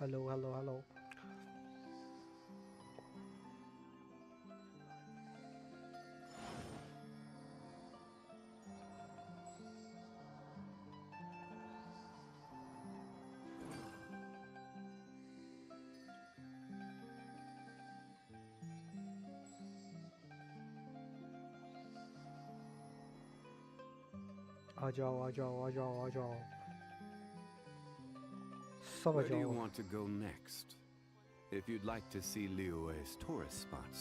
Hello hello hello. आ जाओ आ जाओ आ जाओ आ जाओ सब आ Where do you जाओ। want to go next? If you'd like to see Liyue's tourist spots,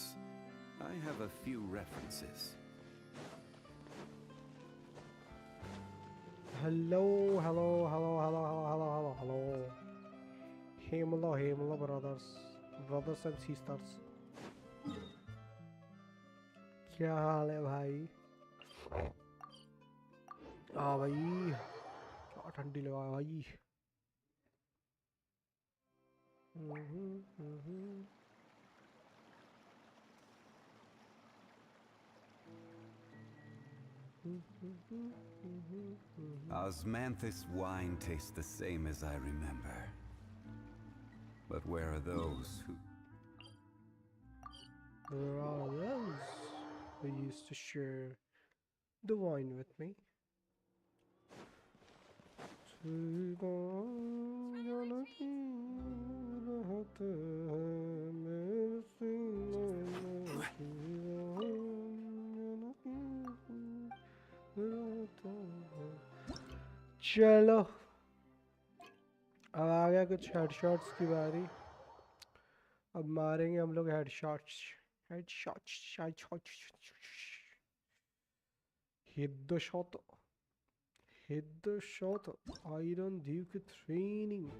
I have a few references. Hello hello hello hello hello hello hello Himla brothers and sisters, क्या हाल है भाई? भाई क्या ठंडी लगा है भाई। Osmanthus wine tastes the same as I remember. But where are those who... There are those who used to share the wine with me. चलो अब आ गया कुछ हेडशॉट्स की बारी। अब मारेंगे हम लोग headshots headshots headshot Iron Duke training.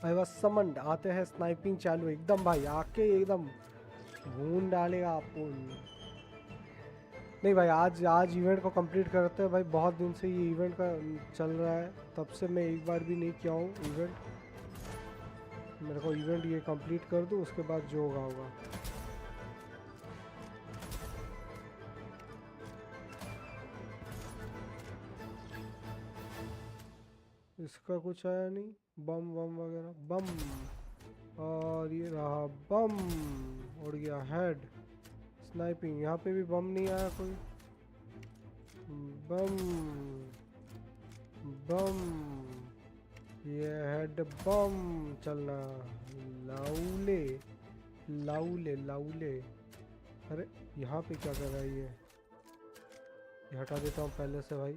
भाई बस समंड आते हैं, स्नाइपिंग चालू एकदम भाई, आके एकदम भून डालेगा आपको। नहीं भाई आज इवेंट को कंप्लीट करते हैं भाई, बहुत दिन से ये इवेंट का चल रहा है, तब से मैं एक बार भी नहीं किया हूँ इवेंट। मेरे को इवेंट ये कंप्लीट कर दूँ, उसके बाद जो होगा होगा। इसका कुछ आया नहीं, बम वम वगैरह, बम और ये रहा बम, उड़ गया हेड। स्नाइपिंग यहाँ पे भी बम नहीं आया कोई, बम बम, ये हेड बम चलना, लाउले लाउले लाउले। अरे यहाँ पे क्या कर रहा है ये हटा देता हूँ पहले से भाई,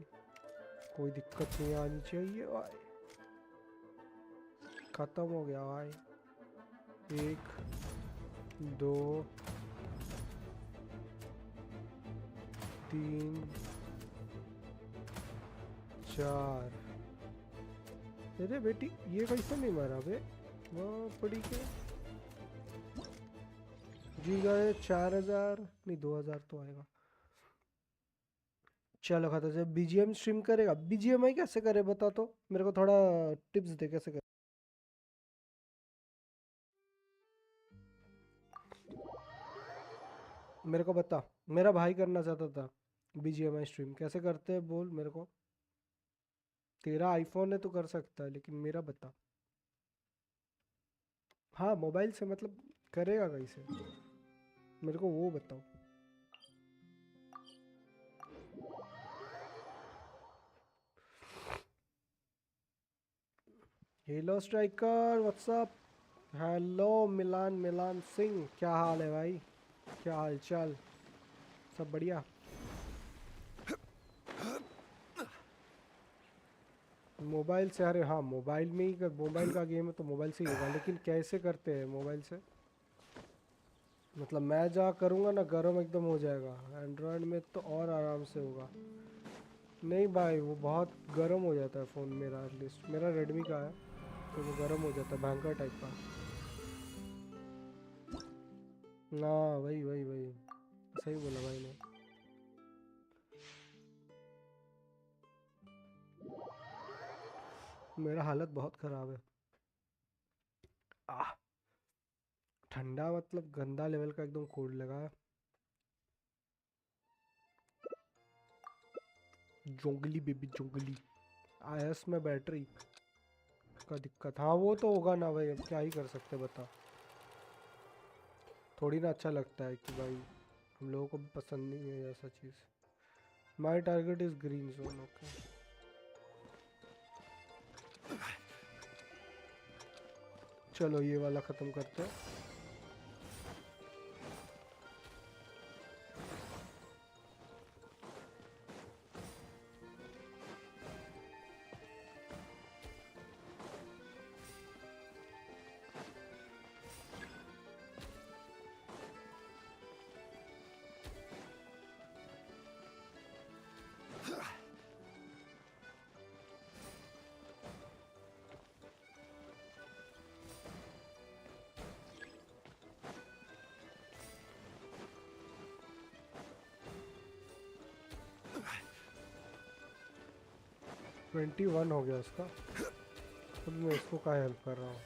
कोई दिक्कत नहीं आनी चाहिए भाई। खत्म हो गया भाई, 1 2 3 4। अरे बेटी ये कैसे नहीं मारा बे, वहाँ पड़ी के जी गए। 4000 नहीं 2000 तो आएगा। चलो खाता से बीजीएम स्ट्रीम करेगा। बीजीएमआई कैसे करे बता तो मेरे को, थोड़ा टिप्स दे कैसे करे। मेरे को बता, मेरा भाई करना चाहता था बीजीएमआई स्ट्रीम, कैसे करते हैं बोल मेरे को। तेरा आईफोन है तो कर सकता है, लेकिन मेरा बता। हाँ मोबाइल से मतलब करेगा कैसे, मेरे को वो बताओ। Hello striker what's up. Hello Milan, Milan Singh, क्या हाल है भाई, क्या हाल चाल, सब बढ़िया। मोबाइल से, अरे हाँ मोबाइल में ही मोबाइल का गेम है तो मोबाइल से ही होगा, लेकिन कैसे करते हैं मोबाइल से। मतलब मैं जहाँ करूँगा ना गर्म एकदम हो जाएगा, एंड्रॉयड में तो और आराम से होगा। नहीं भाई वो बहुत गर्म हो जाता है फ़ोन मेरा, एटलीस्ट मेरा रेडमी का है तो वो गर्म हो जाता है भयंकर टाइप का। ना वही वही वही सही बोला भाई ने। मेरा हालत बहुत ख़राब है। आह, ठंडा मतलब गंदा लेवल का एकदम कोल्ड लगा है। जोंगली बेबी जोंगली। आयस में बैटरी का दिक्कत, हाँ वो तो होगा ना भाई, अब क्या ही कर सकते बता। थोड़ी ना अच्छा लगता है कि भाई हम लोगों को भी पसंद नहीं है ऐसा चीज़। My target is green zone, okay. चलो ये वाला ख़त्म करते हैं। ट्वेंटी वन हो गया उसका, अब मैं इसको क्या हेल्प कर रहा हूँ।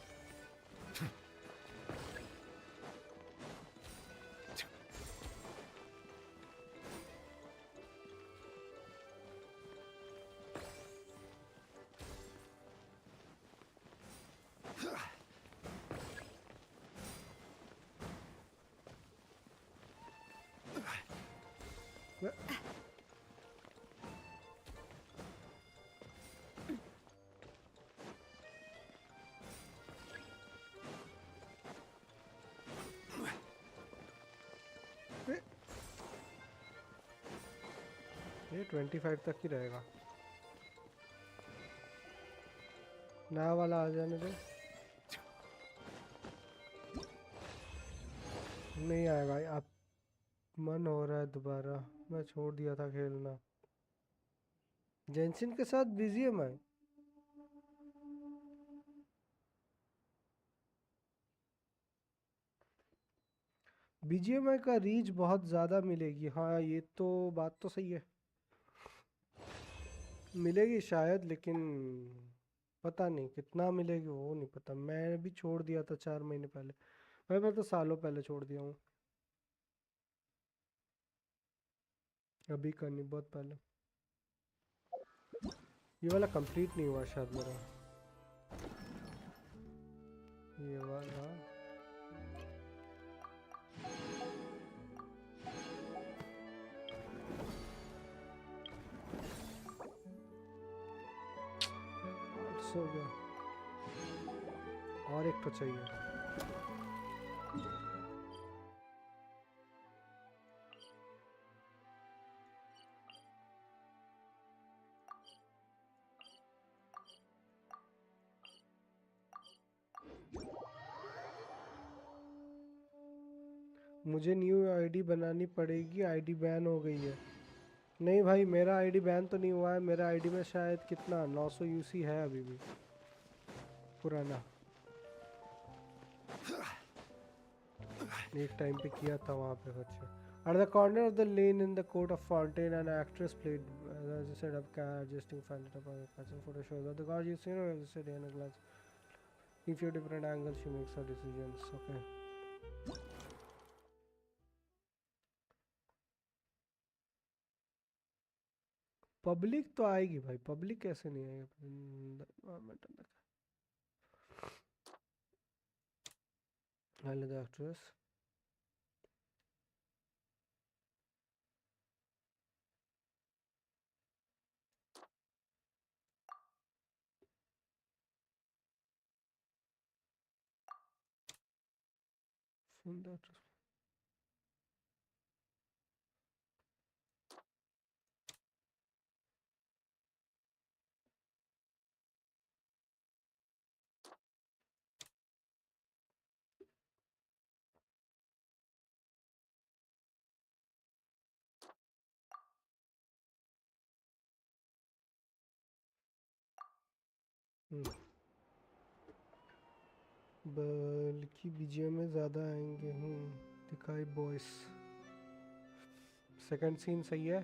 ये 25 तक ही रहेगा। नया वाला आ जाने दे। नहीं आएगा आप, मन हो रहा है दोबारा, मैं छोड़ दिया था खेलना। जेंसिन के साथ बिजी है मैं। बीजीएमआई का रीच बहुत ज़्यादा मिलेगी, हाँ ये तो बात तो सही है, मिलेगी शायद, लेकिन पता नहीं कितना मिलेगी वो नहीं पता। मैं भी छोड़ दिया था 4 महीने पहले भाई, मैं तो सालों पहले छोड़ दिया हूँ, अभी का नहीं बहुत पहले। ये वाला कंप्लीट नहीं हुआ शायद मेरा, ये वाला। सो गया, और एक तो चाहिए। मुझे न्यू आईडी बनानी पड़ेगी, आईडी बैन हो गई है। नहीं भाई मेरा आईडी बैन तो नहीं हुआ है, मेरा आईडी में शायद कितना 900 यूसी है अभी भी पुराना, एक टाइम पे किया था वहाँ पे। अच्छा, at the corner of the lane in the court of fountain an actress played as I said, up adjusting find it up catching photo shows that the god you seen her as I said in a glance. In few different angles she makes her decisions. Okay. Public तो आएगी भाई, public कैसे नहीं आएगी? Hello the actress. From the actress. बल्कि BGM में ज़्यादा आएंगे। दिखाई बॉयस। सेकंड सीन सही है,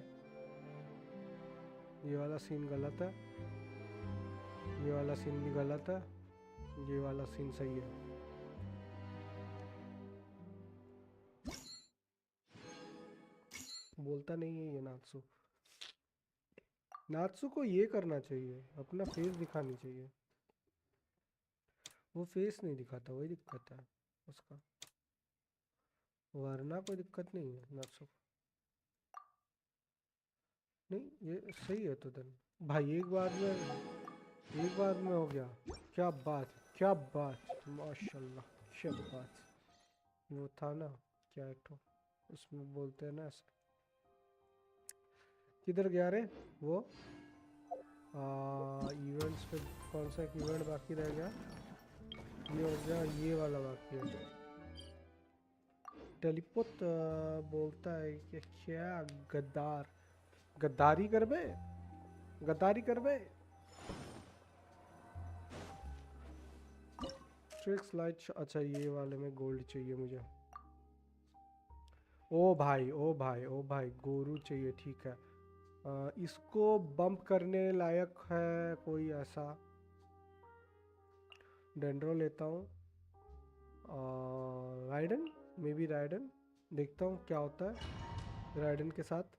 ये वाला सीन गलत है, ये वाला सीन भी गलत है, ये वाला सीन सही है। बोलता नहीं है ये नात्सु। नात्सु को ये करना चाहिए, अपना फेस दिखानी चाहिए। वो फेस नहीं दिखाता, वही दिक्कत है उसका, वरना कोई दिक्कत नहीं है नात्सु को। नहीं ये सही है तो दिन भाई, एक बार में हो गया। क्या बात, क्या बात, माशाल्लाह, क्या बात। वो था ना क्या एक तो उसमें बोलते हैं ना ऐसे। किधर गया रे वो? इवेंट्स पे कौन सा एक इवेंट बाकी रह गया? ये हो गया, ये वाला बाकी है। टेलीपोट बोलता है कि क्या गद्दार, गद्दारी कर बे, गद्दारी कर बे। ट्रिक्स लाइट, अच्छा ये वाले में गोल्ड चाहिए मुझे। ओ भाई ओ भाई ओ भाई, गोरू चाहिए, ठीक है। इसको बम्प करने लायक है कोई ऐसा? डेंड्रो लेता हूँ, राइडन, मे बी राइडन, देखता हूँ क्या होता है राइडन के साथ।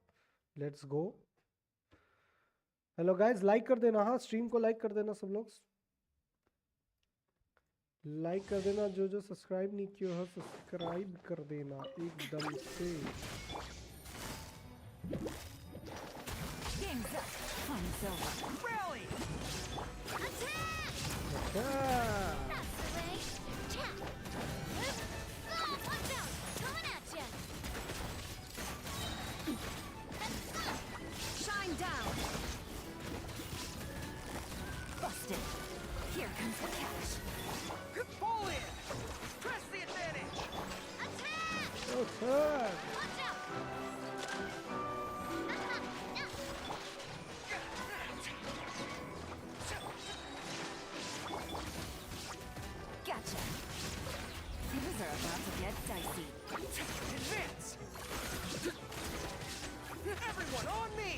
Let's go. Hello guys, like कर देना, हाँ स्ट्रीम को लाइक कर देना सब लोग, लाइक कर देना। जो जो सब्सक्राइब नहीं किया है सब्सक्राइब कर देना एकदम से। Here comes the catch. Pull in! Press the advantage! Attack! Attack! Watch out! Gotcha. Things are about to get dicey. Advance! Everyone on me!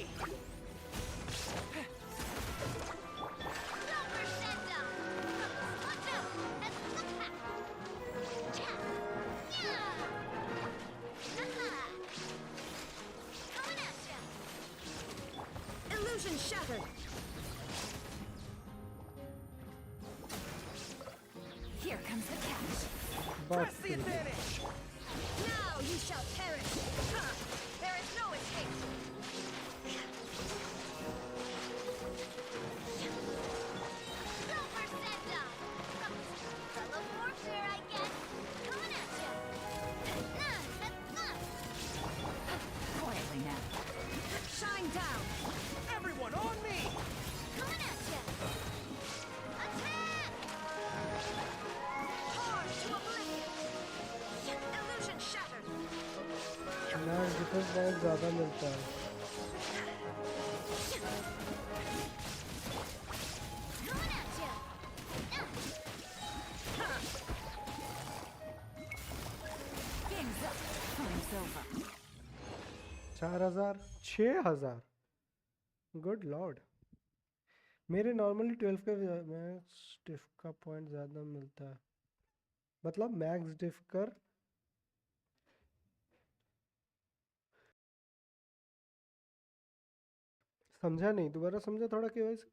Shattered. Here comes the catch. Press the advantage! Now you shall perish. Huh. There is no escape. Silver Senda. Fellow warfare, I guess. Coming at you. Quietly now. Shine down. Everyone on me! Coming at you! Attack! Hard to oblivion! Illusion shattered! ना defence बहुत ज़्यादा मिलता है। Coming at you! Game's up. Time's over. 4000, 6000, good Lord, मेरे normally 12 का max डिफ का point ज़्यादा मिलता है, मतलब मैक्स डिफ कर। समझा नहीं, दोबारा समझा थोड़ा केवाईसी।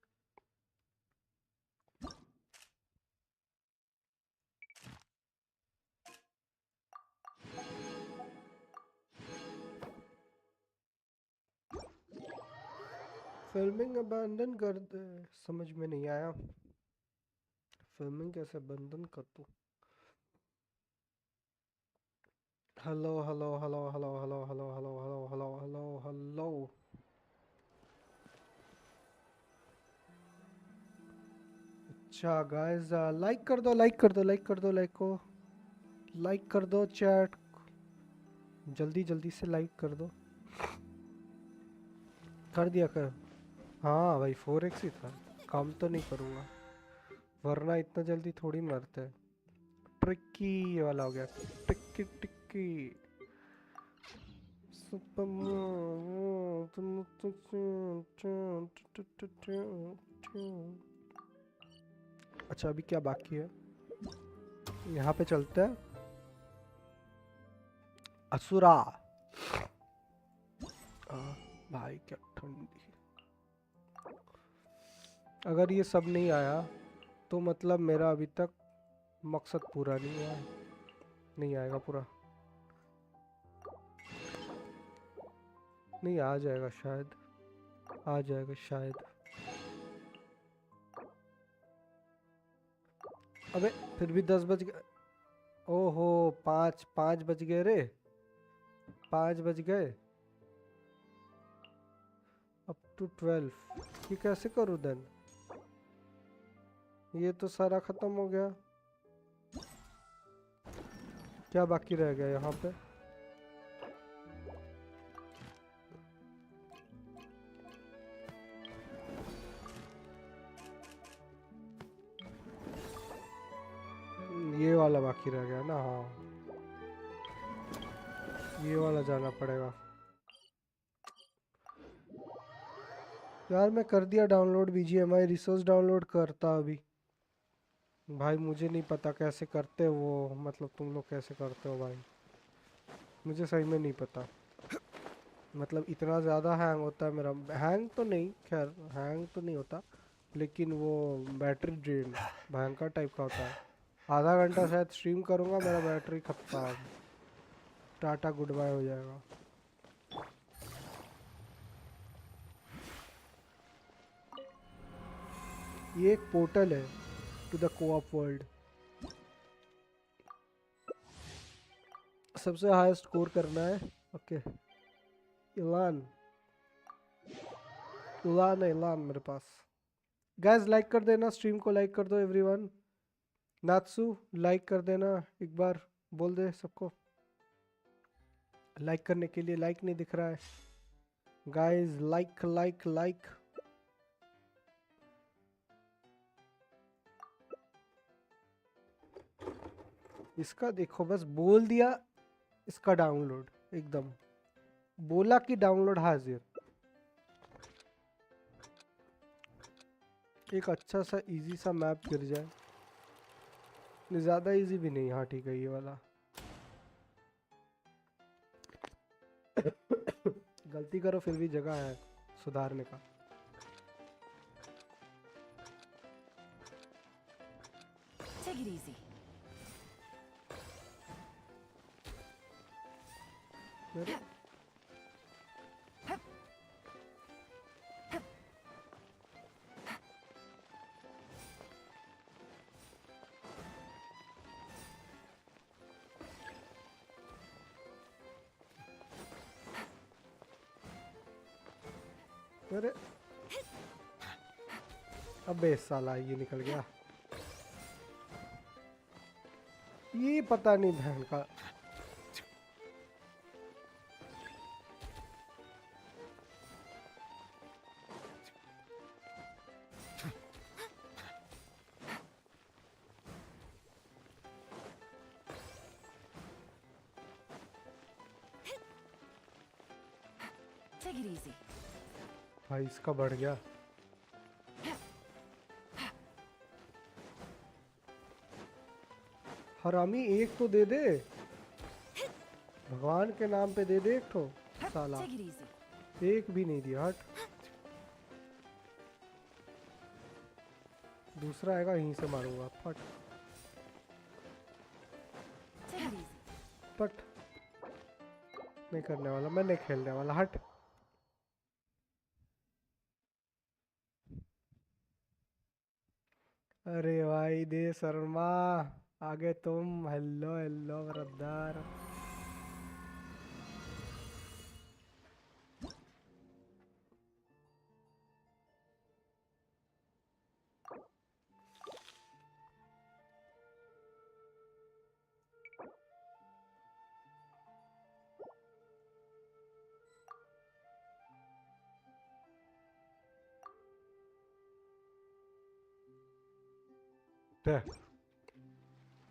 फिल्मिंग अबैंडन कर दे, समझ में नहीं आया। फिल्मिंग कैसे अबैंडन कर दूं? Hello hello hello hello hello hello hello hello hello hello hello. अच्छा गाइस, लाइक कर दो, लाइक कर दो, लाइक कर दो, लाइक को लाइक कर दो, चैट जल्दी जल्दी से लाइक कर दो। कर दिया कर। हाँ भाई 4x ही था, काम तो नहीं करूँगा वरना इतना जल्दी थोड़ी मरते हैं। ट्रिकी वाला हो गया, टिक्की टिक्की। अच्छा अभी क्या बाकी है, यहाँ पे चलते हैं। असुरा, भाई क्या ठंडी। अगर ये सब नहीं आया तो मतलब मेरा अभी तक मकसद पूरा नहीं हुआ है। नहीं आएगा पूरा, नहीं आ जाएगा शायद, आ जाएगा शायद। अबे फिर भी 10 बज गए। ओहो, 5 बज गए रे, 5 बज गए। अप टू 12, ये कैसे करूँ देन? ये तो सारा खत्म हो गया, क्या बाकी रह गया यहाँ पे? ये वाला बाकी रह गया ना, हाँ ये वाला जाना पड़ेगा। यार मैं कर दिया डाउनलोड BGMI, रिसोर्स डाउनलोड करता अभी। भाई मुझे नहीं पता कैसे करते हो वो, मतलब तुम लोग कैसे करते हो भाई, मुझे सही में नहीं पता। मतलब इतना ज़्यादा हैंग होता है मेरा, हैंग तो नहीं, खैर हैंग तो नहीं होता, लेकिन वो बैटरी ड्रेन भयंकर टाइप का होता है। आधा घंटा शायद स्ट्रीम करूँगा, मेरा बैटरी खत्म, टाटा गुड बाय हो जाएगा। ये एक पोर्टल है टू द कोऑप वर्ल्ड। सबसे हाई स्कोर करना है। ओके, इलान इलान है, इलान मेरे पास। गाइस लाइक कर देना, स्ट्रीम को लाइक कर दो एवरीवन। नात्सु लाइक कर देना, एक बार बोल दे सबको लाइक करने के लिए। लाइक नहीं दिख रहा है गाइस, लाइक लाइक लाइक। इसका देखो, बस बोल दिया, इसका डाउनलोड एकदम बोला कि डाउनलोड हाजिर। एक अच्छा सा इजी सा मैप गिर जाए, नहीं ज़्यादा इजी भी नहीं। हाँ ठीक है, ये वाला। गलती करो फिर भी जगह है सुधारने का। Take it easy. मेरे मेरे अबे साला ये निकल गया, ये पता नहीं बहन का। Take it easy. भाई इसका बढ़ गया। हरामी एक तो दे दे, भगवान के नाम पे दे दे एक ठो। साला Take it easy. एक भी नहीं दिया। हट, दूसरा आएगा यहीं से मारूंगा। फट Take it easy. पट, नहीं करने वाला, मैं नहीं खेलने वाला। हट। अरे भाई दे शर्मा, आगे तुम। Hello hello brother.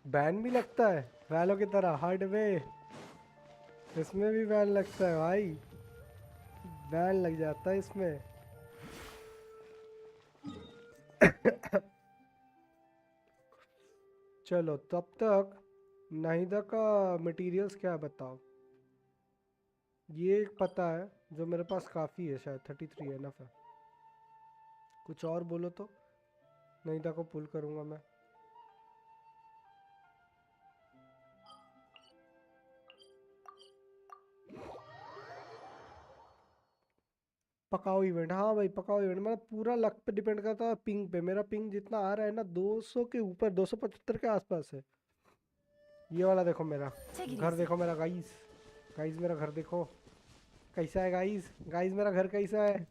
बैन भी लगता है वैलो की तरह हार्ड में, इसमें भी बैन लगता है भाई। बैन लग जाता है इसमें। चलो तब तक नाहिदा का मटेरियल्स क्या है बताओ। ये एक पता है जो मेरे पास काफ़ी है, शायद 33 एनफ है। कुछ और बोलो तो नाहिदा को पुल करूँगा मैं। पकाओ इवेंट, हाँ भाई पकाओ इवेंट। मतलब पूरा लक पे डिपेंड करता है, पिंग पे। मेरा पिंग जितना आ रहा है ना 200 के ऊपर, 275 के आसपास है। ये वाला देखो मेरा Take it घर, easy. देखो मेरा गाइस। गाइस मेरा घर देखो कैसा है गाइस। गाइस मेरा घर कैसा है।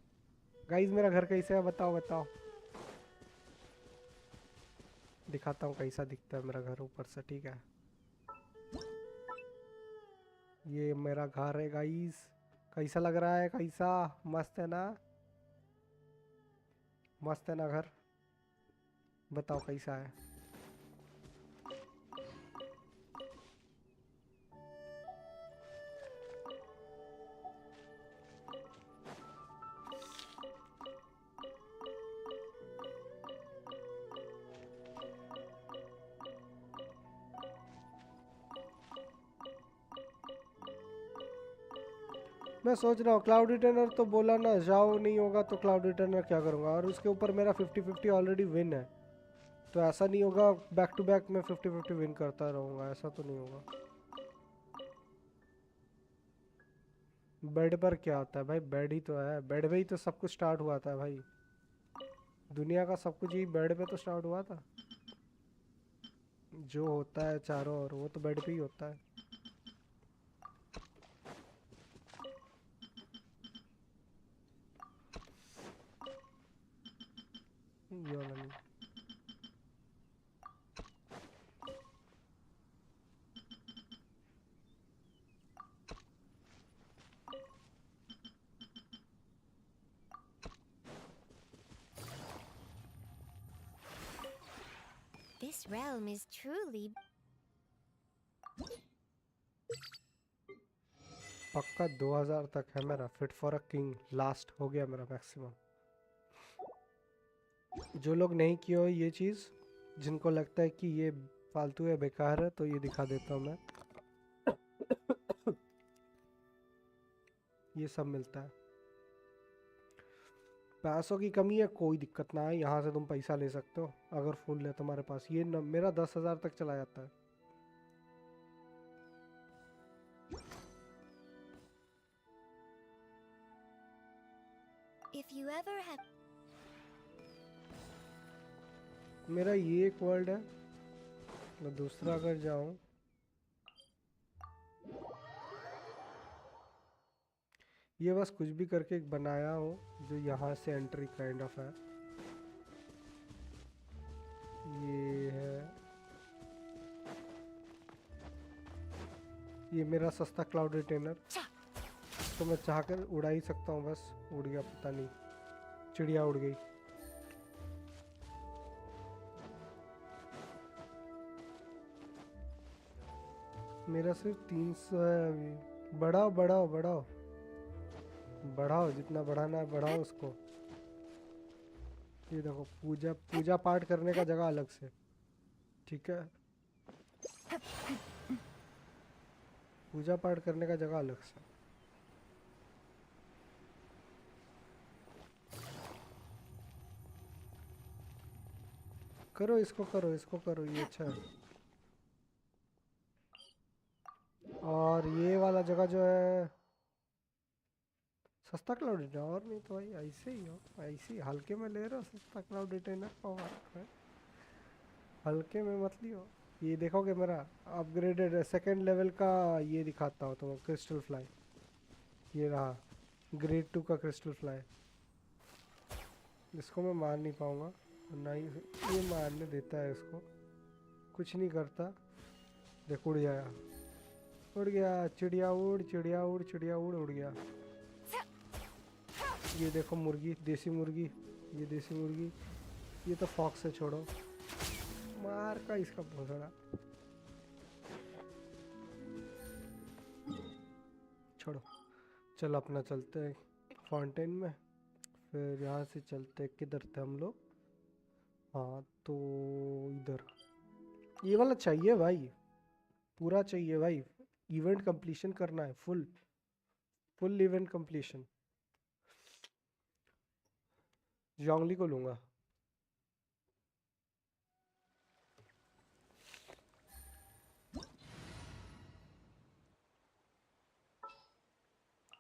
गाइस मेरा घर कैसा है बताओ बताओ। दिखाता हूँ कैसा दिखता है मेरा घर ऊपर से, ठीक है। ये मेरा घर है गाइस। कैसा लग रहा है, कैसा? मस्त है ना? मस्त है ना घर? बताओ कैसा है। मैं सोच रहा हूँ क्लाउड रिटर्नर तो बोला ना, जाओ नहीं होगा तो क्लाउड रिटर्नर क्या करूँगा। और उसके ऊपर मेरा 50-50 ऑलरेडी विन है, तो ऐसा नहीं होगा बैक टू बैक मैं 50-50 विन करता रहूँगा, ऐसा तो नहीं होगा। बेड पर क्या होता है भाई? बेड ही तो है, बेड पे ही तो सब कुछ स्टार्ट हुआ था भाई। दुनिया का सब कुछ यही बेड पे तो स्टार्ट हुआ था। जो होता है चारों ओर वो तो बेड पे ही होता है। ये वाला नहीं। This realm is truly पक्का 2000 तक है मेरा fit for a king. Last हो गया मेरा मैक्सिमम। जो लोग नहीं किए हो ये चीज़, जिनको लगता है कि ये फालतू है बेकार है, तो ये दिखा देता हूँ मैं। ये सब मिलता है। पैसों की कमी है कोई दिक्कत ना है, यहाँ से तुम पैसा ले सकते हो अगर फुल है तुम्हारे पास। ये न, मेरा 10,000 तक चला जाता है। if you ever have मेरा ये एक वर्ल्ड है, मैं दूसरा अगर जाऊँ, ये बस कुछ भी करके एक बनाया हो जो यहाँ से एंट्री काइंड ऑफ है। ये है, ये मेरा सस्ता क्लाउड रिटेनर, तो मैं चाहकर उड़ा ही सकता हूँ। बस उड़ गया, पता नहीं चिड़िया उड़ गई। मेरा सिर्फ 300 है अभी। बढ़ाओ बढ़ाओ बढ़ाओ, बढ़ाओ, जितना बढ़ाना है बढ़ाओ उसको। ये देखो, पूजा पूजा पाठ करने का जगह अलग से, ठीक है, पूजा पाठ करने का जगह अलग से। करो इसको, करो इसको, करो, ये अच्छा है। और ये वाला जगह जो है सस्ता क्लाउड डिटेनर, और नहीं तो भाई ऐसे ही हो, ऐसे ही हल्के में ले रहे हो सस्ता क्लाउड डिटेनर को, हल्के में मत लियो। ये देखोगे मेरा अपग्रेडेड सेकंड लेवल का, ये दिखाता हूँ तुम्हें, क्रिस्टल फ्लाई, ये रहा ग्रेड 2 का क्रिस्टल फ्लाई। इसको मैं मार नहीं पाऊँगा, ना ही ये मारने देता है, इसको कुछ नहीं करता। देख उड़ जाया, उड़ गया, चिड़िया उड़, चिड़िया उड़, चिड़िया उड़, उड़ गया। ये देखो मुर्गी, देसी मुर्गी, ये देसी मुर्गी, ये तो फॉक्स है, छोड़ो, मार का इसका भोसड़ा, छोड़ो। चल अपना चलते हैं फाउंटेन में, फिर यहाँ से चलते, किधर थे हम लोग? हाँ तो इधर, ये वाला चाहिए भाई, पूरा चाहिए भाई, इवेंट कंप्लीशन करना है, फुल फुल इवेंट कंप्लीशन। जोंगली को लूंगा।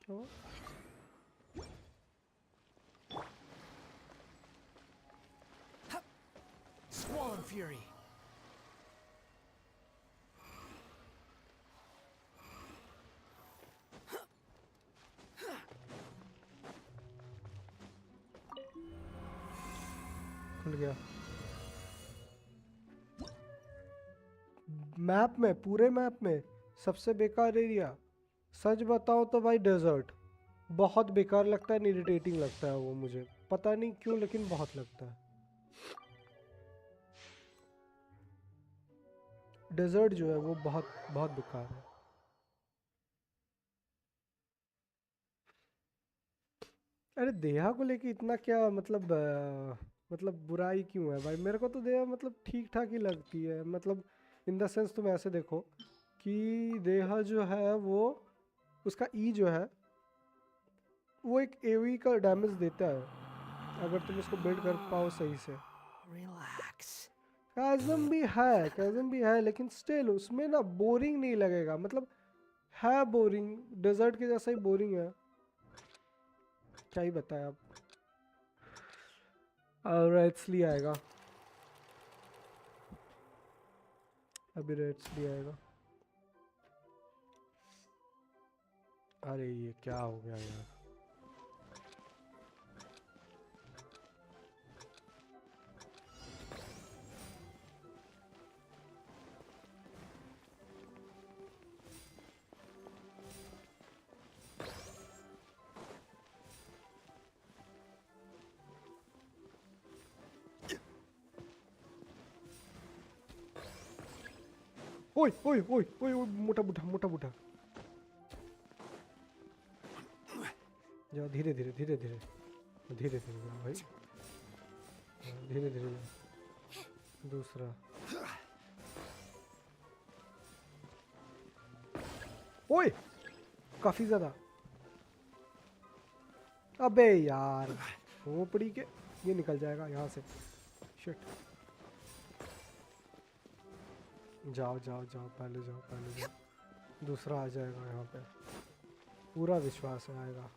क्यों? Squall and Fury. खुल गया। मैप में, पूरे मैप में सबसे बेकार एरिया, सच बताऊं तो भाई डेजर्ट बहुत बेकार लगता है, इरिटेटिंग लगता है वो, मुझे पता नहीं क्यों लेकिन बहुत लगता है। डेजर्ट जो है वो बहुत बहुत बेकार है। अरे देहा को लेके इतना क्या मतलब मतलब बुराई क्यों है भाई? मेरे को तो देहा मतलब ठीक ठाक ही लगती है, मतलब इन द सेंस तुम ऐसे देखो कि देहा जो है वो, उसका ई जो है वो एक एवी का डैमेज देता है अगर तुम उसको बिल्ड कर पाओ सही से। Relax. कैज़म भी है लेकिन स्टिल उसमें ना बोरिंग नहीं लगेगा, मतलब है बोरिंग, डेजर्ट के जैसा ही बोरिंग है, क्या ही बताएं आप। और रेड्स लिए आएगा, अभी रेड्स लिए आएगा। अरे ये क्या हो गया यार? ओए ओए ओए ओए ओए, मोटा बूढ़ा, मोटा बूढ़ा, जाओ धीरे धीरे धीरे धीरे धीरे धीरे जाओ भाई, धीरे धीरे जाओ। दूसरा, ओए काफी ज्यादा, अबे यार खोपड़ी के, ये निकल जाएगा यहाँ से, शिट। जाओ जाओ जाओ, पहले जाओ, पहले जाओ, दूसरा आ जाएगा यहाँ पे, पूरा विश्वास है आएगा।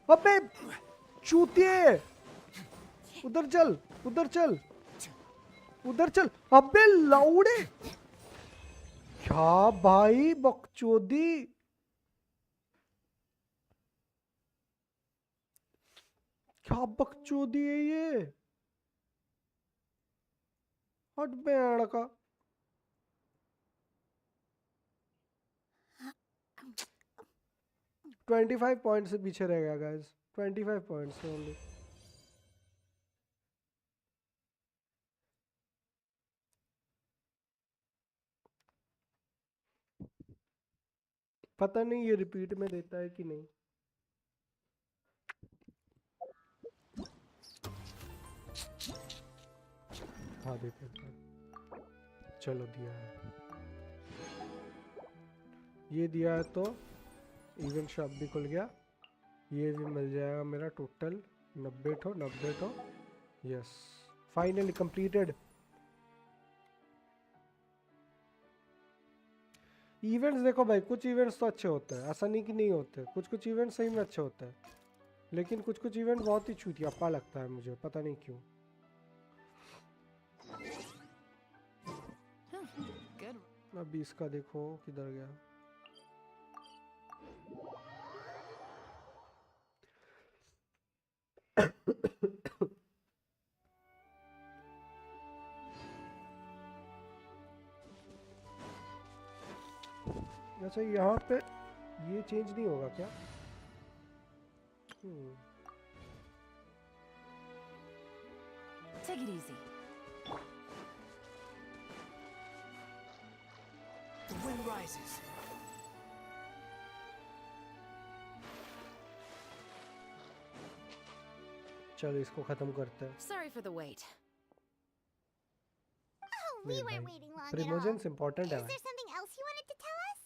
अबे चूतिए, उधर चल, उधर चल, उधर चल, अबे लाउड़े, क्या भाई बकचोदी, क्या बकचोदी है ये, हट बैंड का। 25 पॉइंट से पीछे रह गया गाइस, 25 पॉइंट्स से ओनली। पता नहीं ये रिपीट में देता है कि नहीं। हाँ देते हैं। चलो दिया है, ये दिया है तो इवेंट शॉप भी खुल गया, ये भी मिल जाएगा मेरा टोटल 90 ठो। Yes finally completed. इवेंट्स देखो भाई, कुछ इवेंट्स तो अच्छे होते हैं, ऐसा नहीं कि नहीं होते, कुछ कुछ इवेंट्स सही में अच्छे होते हैं, लेकिन कुछ कुछ इवेंट बहुत ही चूतियापा लगता है मुझे, पता नहीं क्यों। Good. अभी इसका देखो किधर गया। अच्छा यहाँ पे ये चेंज नहीं होगा क्या? Take it easy. The wind rises. चलो इसको खत्म करते हैं। Sorry for the wait. Oh, we नहीं weren't भाई, waiting long at all. Primogems important है Is भाई। there something else you wanted to tell us?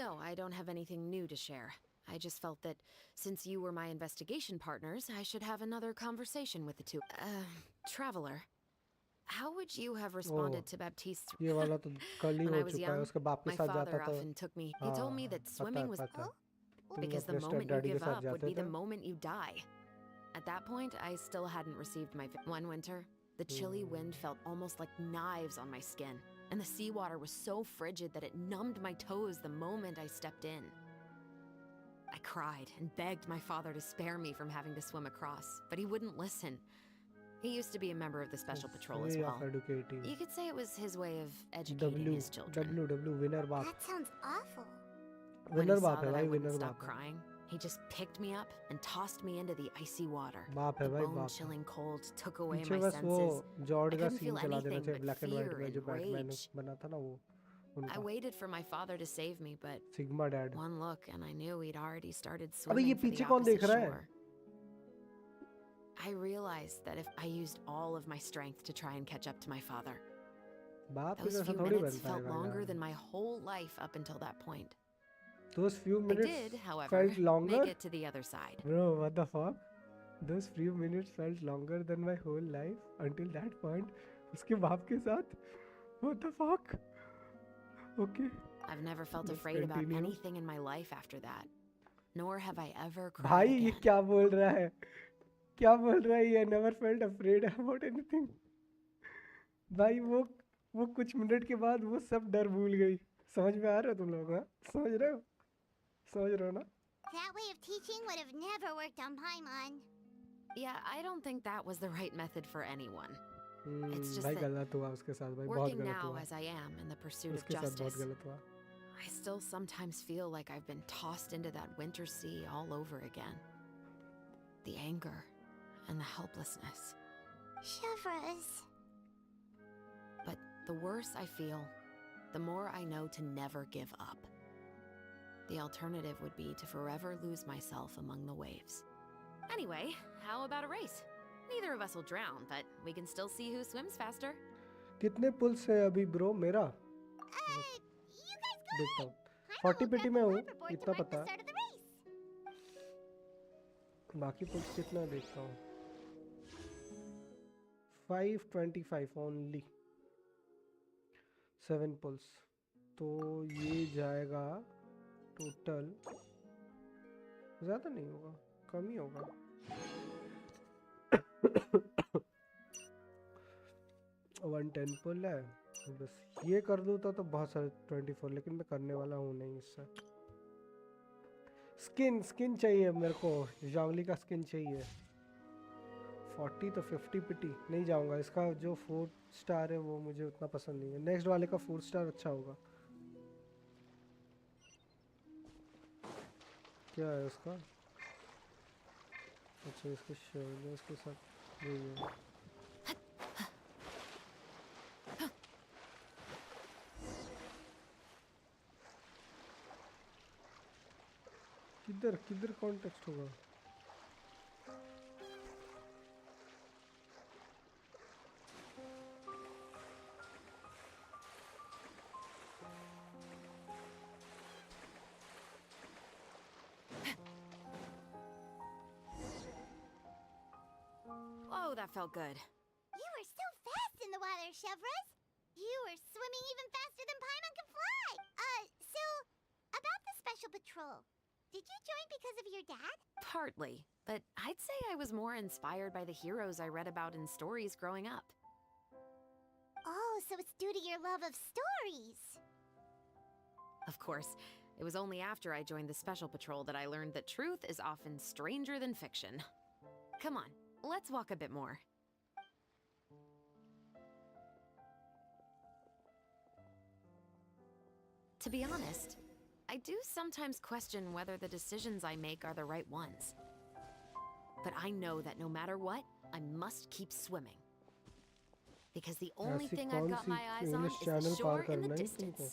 No, I don't have anything new to share. I just felt that since you were my investigation partners, I should have another conversation with the two. Traveler, how would you have responded to Baptiste's... ये वाला तो कल ही When हो I was चुका है, young, उसके बाप के my साथ जाता father तो। often took me. He told me that swimming was... पता है। तुम Because the अपने moment you stepdaddy के give साथ up would जाते be the थे। moment you die. At that point, I still hadn't received my... One winter, the chilly wind felt almost like knives on my skin, and the seawater was so frigid that it numbed my toes the moment I stepped in. I cried and begged my father to spare me from having to swim across, but he wouldn't listen. He used to be a member of the Special Patrol as Way well. of educating. You could say it was his way of educating his children. W winner बाप। That sounds awful. When he winner saw बाप है that I भाई, wouldn't winner stop बाप है। crying, he just picked me up and tossed me into the icy water. बाप The है भाई, बाप है। bone-chilling cold took away पीछे my बस वो senses. जॉर्ड I का couldn't सीन feel चला देना anything चाहिए, but black and white fear में, and जो बैटमैन rage. बना था ना वो I उनका waited for my father to save me, but sigma dad. one look and I knew he'd already started अबे ये swimming for पीछे the कौन देख opposite रहा है? shore. I realized that if I used all of my strength to try and catch up to my father, बाप के those जैसा few थोड़ी minutes बन felt पाएगा longer यार। than my whole life up until that point. Those few I minutes did, however, felt longer. make it to the other side. Bro, what the fuck? Those few minutes felt longer than my whole life until that point. उसके बाप के साथ? What the fuck? Okay. I've never felt Let's afraid about continue. anything in my life after that. Nor have I ever cried भाई ये again. क्या बोल रहा है? क्या बोल रहा है ये? never felt afraid about anything. भाई वो कुछ मिनट के बाद वो सब डर भूल गई। समझ में आ रहा है तुम लोग? हाँ समझ रहे हो? समझ रहे हो ना? That way of teaching would have never worked on Paimon. Yeah, I don't think that was the right method for anyone. It's just भाई that गलत हुआ उसके साथ, भाई बहुत working गलत now हुआ as I am in the pursuit of उसके साथ, बहुत justice, गलत हुआ। I still sometimes feel like I've been tossed into that winter sea all over again. The anger and the helplessness. Shivers. But the worse I feel, the more I know to never give up. The alternative would be to forever lose myself among the waves. Anyway, how about a race? Neither of us will drown, but we can still see who swims faster. कितने pools है अभी bro मेरा? You guys go देखता ahead. हूँ। I'm 40 gonna पेटी grab में the हूँ, leaderboard to इतना mark पता the है। start of the race. बाकी पुल्स कितना देखता हूँ। 525 ओनली, 7 पुल्स। तो ये जाएगा टोटल, ज़्यादा नहीं होगा, कम ही होगा। 110 पुल है, बस ये कर दूँ तो बहुत सारे 24, लेकिन मैं करने वाला हूँ नहीं इससे। स्किन चाहिए मेरे को, जावली का स्किन चाहिए। 40 तो 50 पिटी नहीं जाऊंगा। इसका जो 4 स्टार है वो मुझे उतना पसंद नहीं है। नेक्स्ट वाले का 4 स्टार अच्छा होगा। क्या है उसका? अच्छा इसके शर्ट इसके साथ यही है। किधर किधर कॉन्टेक्स्ट होगा? Oh, that felt good. You were so fast in the water, Chevros. You were swimming even faster than Paimon can fly. So, about the special patrol. Did you join because of your dad? Partly, but I'd say I was more inspired by the heroes I read about in stories growing up. Oh, so it's due to your love of stories. Of course, it was only after I joined the Special Patrol that I learned that truth is often stranger than fiction. Come on, let's walk a bit more. To be honest, I do sometimes question whether the decisions I make are the right ones. But I know that no matter what, I must keep swimming. Because the only ऐसी thing I've कौन got see my eyes on English is the channel shore पार in the करना है distance. तुमको?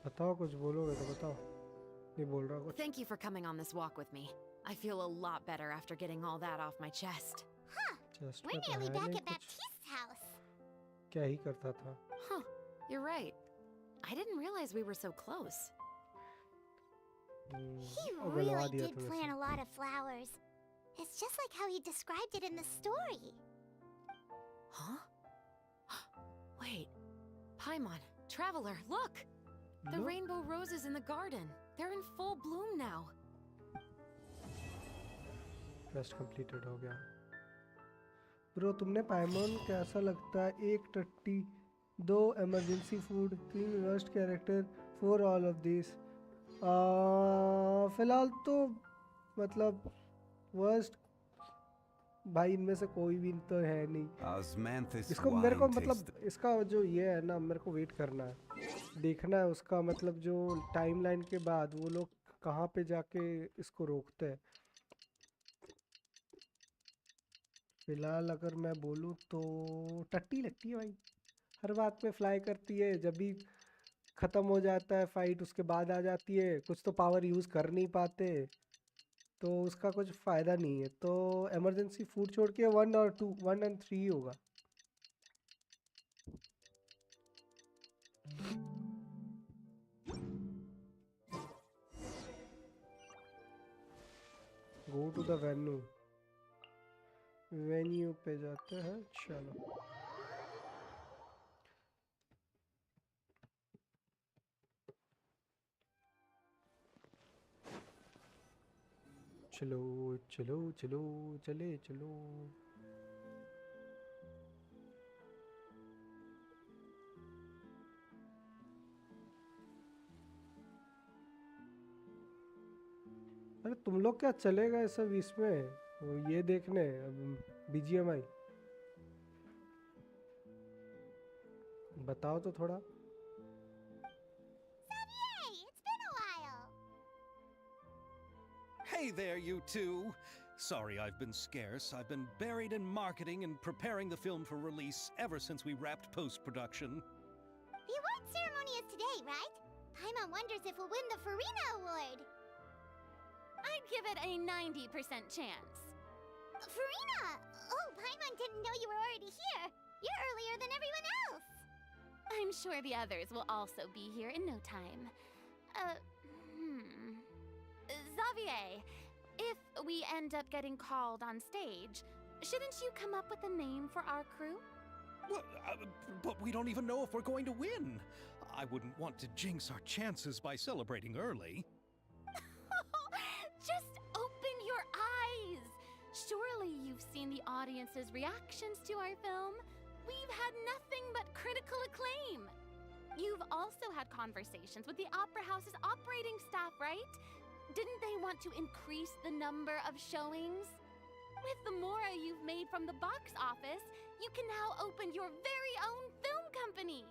बताओ कुछ बोलोगे तो बताओ। नहीं बोल रहा कुछ। Thank you for coming on this walk with me. I feel a lot better after getting all that off my chest. Huh. Chest We're में तो nearly है back नहीं at कुछ। Baptiste's house. क्या ही करता था? Huh, you're right. I didn't realize we were so close. He और बनवा really दिया did तुमने plant सब। a lot of flowers. It's just like how he described it in the story. Huh? Wait. Paimon, Traveler, look! The low, rainbow roses in the garden. They're in full bloom now. quest completed हो गया। Bro तुमने पाइमॉन कैसा लगता है? 1 टट्टी, 2 emergency food, 3 worst character, 4 all of this. फिलहाल तो मतलब वर्स्ट भाई इनमें से कोई भी तो है नहीं। Osmanthus इसको मेरे को wine मतलब taste इसका जो ये है ना मेरे को वेट करना है, देखना है उसका मतलब जो टाइमलाइन के बाद वो लोग कहाँ पे जाके इसको रोकते हैं। फिलहाल अगर मैं बोलूँ तो टट्टी लगती है भाई, हर बात पे फ्लाई करती है, जब भी ख़त्म हो जाता है फाइट उसके बाद आ जाती है, कुछ तो पावर यूज़ कर नहीं पाते तो उसका कुछ फ़ायदा नहीं है। तो इमरजेंसी फूड छोड़ के 1 और 2, 1 और 3 होगा। गो टू द वेन्यू पे जाते हैं। चलो चलो चलो चलो चले चलो। अरे तुम लोग क्या चले गए सब इसमें वो ये देखने बीजीएमआई? बताओ तो थोड़ा। Xavier, it's been a while. Hey there, you two. Sorry I've been scarce. I've been buried in marketing and preparing the film for release ever since we wrapped post-production. The award ceremony is today, right? Paimon wonders if we'll win the FURINA award. I'd give it a 90% chance. FURINA! Oh, Paimon didn't know you were already here. You're earlier than everyone else. I'm sure the others will also be here in no time. Xavier, if we end up getting called on stage, shouldn't you come up with a name for our crew? What? But we don't even know if we're going to win. I wouldn't want to jinx our chances by celebrating early. Just open your eyes! Surely you've seen the audience's reactions to our film, we've had nothing but critical acclaim. You've also had conversations with the Opera House's operating staff, right? Didn't they want to increase the number of showings? With the mora you've made from the box office, you can now open your very own film company.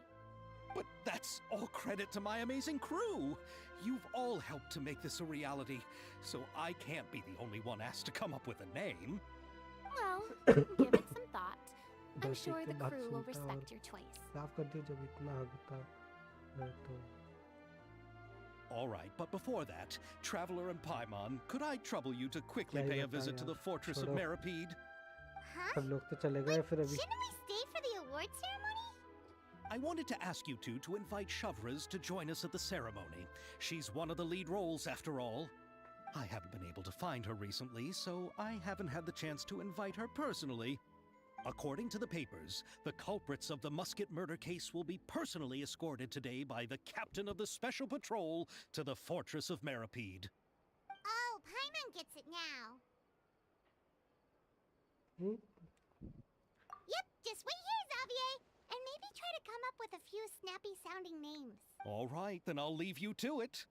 But that's all credit to my amazing crew. You've all helped to make this a reality, so I can't be the only one asked to come up with a name. Well, give it some thought. I'm बस sure एक the बात crew will सुनता और respect your choice. साफ कर दिया जब इतना हगता है तो All right, but before that, Traveler and Paimon, could I trouble you to quickly क्या ही pay a बताएं visit to यार, the fortress of छोड़ो। Meripede? Huh? सब लोग तो चले गए फिर अभी Shouldn't we stay for the award ceremony? I wanted to ask you two to invite Shavraz to join us at the ceremony. She's one of the lead roles, after all. I haven't been able to find her recently, so I haven't had the chance to invite her personally. According to the papers, the culprits of the musket murder case will be personally escorted today by the captain of the Special Patrol to the fortress of Meripede. Oh, Paimon gets it now. Hmm, Yep, just wait here, Xavier, and maybe try to come up with a few snappy-sounding names. All right, then I'll leave you to it.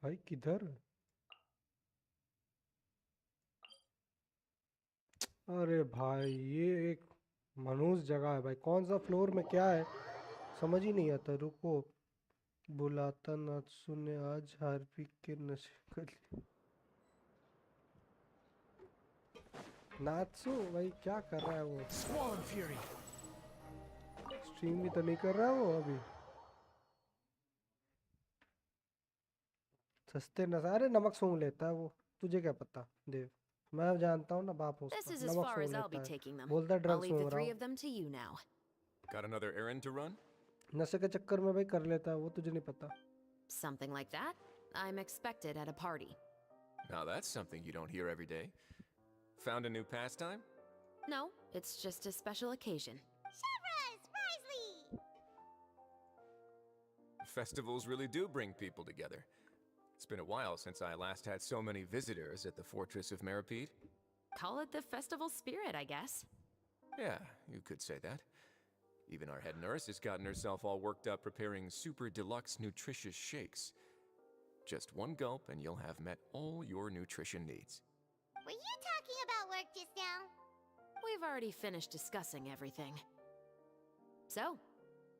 भाई किधर अरे भाई ये एक मनहूस जगह है भाई कौन सा फ्लोर में क्या है समझ ही नहीं आता रुको बुलाता नात्सु ने आज हार्पिक के नशे कर लिए नात्सु भाई क्या कर रहा है वो Swan Fury! स्ट्रीम भी तो नहीं कर रहा है वो अभी सस्ते नजारे नमक सूंघ लेता है वो तुझे क्या पता देव मैं जानता हूँ ना बाप This उसका is as नमक far सूंघ as I'll be लेता है taking them. बोलता I'll ड्रग leave the सूंघ रहा three हूँ of them to you now. Got another errand to run? नशे के चक्कर में भाई कर लेता है वो तुझे नहीं पता Something like that. I'm expected at a party. Now that's something you don't hear every day. Found a new pastime? No, it's just a special occasion. Shavraz! Risley! Festivals really do bring people together. It's been a while since I last had so many visitors at the Fortress of Meripede. Call it the festival spirit, I guess. Yeah, you could say that. Even our head nurse has gotten herself all worked up preparing super deluxe nutritious shakes. Just one gulp and you'll have met all your nutrition needs. Were you talking about work just now? We've already finished discussing everything. So,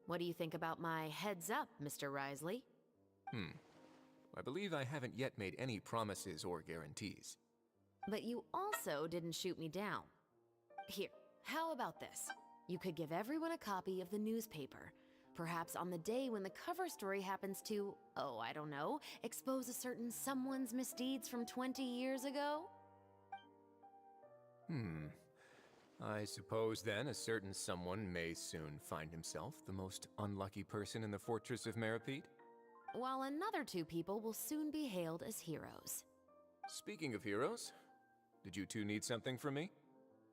what do you think about my heads up, Mr. Risley? I believe I haven't yet made any promises or guarantees. But you also didn't shoot me down. Here, how about this? You could give everyone a copy of the newspaper. Perhaps on the day when the cover story happens to, oh, I don't know, expose a certain someone's misdeeds from 20 years ago? I suppose then a certain someone may soon find himself the most unlucky person in the Fortress of Meripede? While another two people will soon be hailed as heroes. Speaking of heroes, did you two need something from me?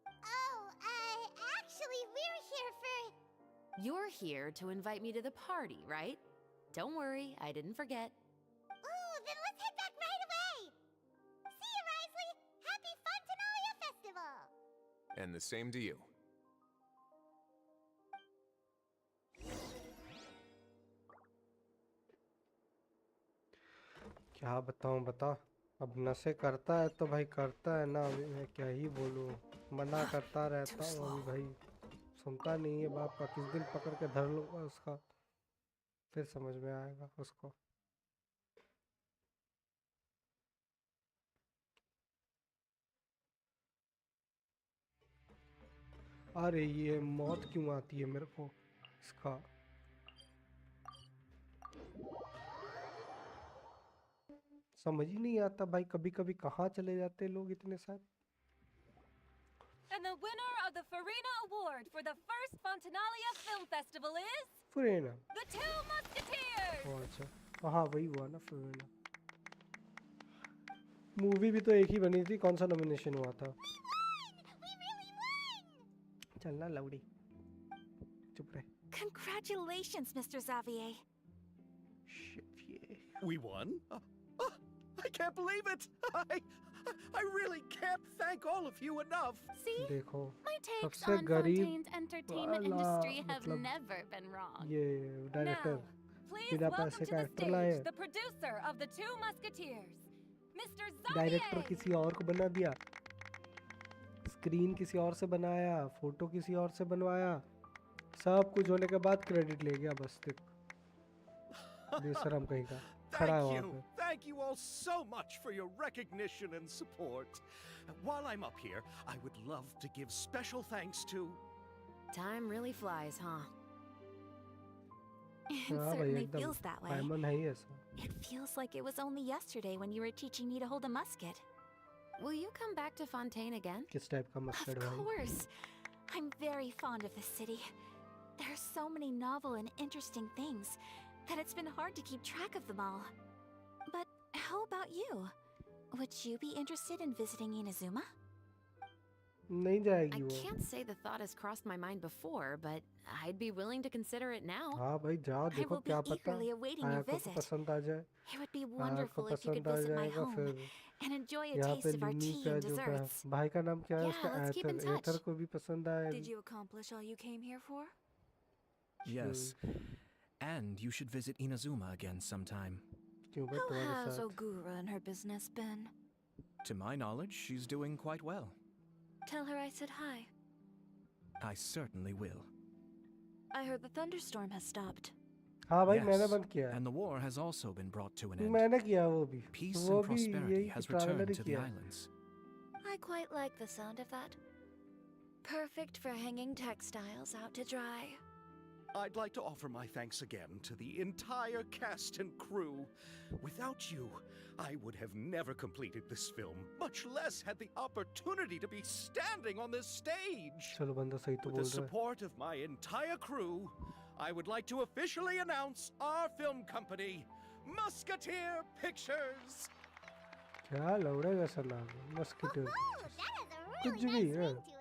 Oh, actually, we're here for... You're here to invite me to the party, right? Don't worry, I didn't forget. Ooh, then let's head back right away! See you, Risley! Happy Funtenalia Festival! And the same to you. क्या बताऊं बता अब नशे करता है तो भाई करता है ना अभी मैं क्या ही बोलूं मना करता रहता हूँ अभी भाई सुनता नहीं है बाप का किस दिन पकड़ के धर लूंगा उसका फिर समझ में आएगा उसको अरे ये मौत क्यों आती है मेरे को इसका समझ ही नहीं आता भाई कभी कभी कहाँ चले जाते हैं लोग इतने सारे And the winner of the FURINA Award for the first Funtenalia Film Festival is फुरेना the Two Musketeers! ओ अच्छा हाँ वही हुआ ना फुरेना मूवी भी तो एक ही बनी थी कौन सा नॉमिनेशन हुआ था We really won! चलना लौड़ी चुप रहे Congratulations, Mr. Xavier. Shit, yeah. We won? I can't believe it! I really can't thank all of you enough. See? देखो My takes सबसे on गरीब Fontaine's entertainment वाला industry have मतलब never been wrong. ये डायरेक्टर Now, please बिना welcome पैसे to का the actor लाए stage the producer of the Two Musketeers, Mr. Director Xavier. किसी और को बना दिया स्क्रीन किसी और से बनाया फोटो किसी और से बनवाया सब कुछ होने के बाद क्रेडिट ले गया बस तक बेशरम कहीं का खड़ा है वहाँ पे Thank you all so much for your recognition and support. While I'm up here, I would love to give special thanks to... Time really flies, huh? It हाँ भाई certainly एकदम feels that way. डायमंड है ही ऐसा It feels like it was only yesterday when you were teaching me to hold a musket. Will you come back to Fontaine again? किस type का Of mustard भाई course. I'm very fond of this city. There are so many novel and interesting things that it's been hard to keep track of them all. But how about you? Would you be interested in visiting Inazuma? नहीं I जाएगी वो can't say the thought has crossed my mind before, but I'd be willing to consider it now. हाँ भाई जाओ I देखो will be क्या पता eagerly awaiting your आया को visit. पसंद आ जाए It would be आया को wonderful if you could पसंद आ visit my जाएगा home फिर and enjoy a यहाँ taste पे of our लिनी tea का and जो desserts. भाई का नाम क्या है Yeah, उसका let's keep in ether ether touch. को भी पसंद आया Did you accomplish all you came here for? Yes. And you should visit Inazuma again sometime. क्यों भाई How तुम्हारे has साथ Ogura and her business been? To my knowledge, she's doing quite well. Tell her I said hi. I certainly will. I heard the thunderstorm has stopped. हाँ भाई Yes, मैंने बंद किया है and the war has also been brought to an end. मैंने किया वो भी Peace वो and भी prosperity यही has traveller returned he to the किया islands. I quite like the sound of that. Perfect for hanging textiles out to dry. I'd like to offer my thanks again to the entire cast and crew. Without you, I would have never completed this film, much less had the opportunity to be standing on this stage. चलो बंदा सही तो With बोल the रहा है support of my entire crew, I would like to officially announce our film company, Musketeer Pictures. क्या लौड़े जैसा नाम है mosquito Oh, that has a कुछ really भी nice है ring to it.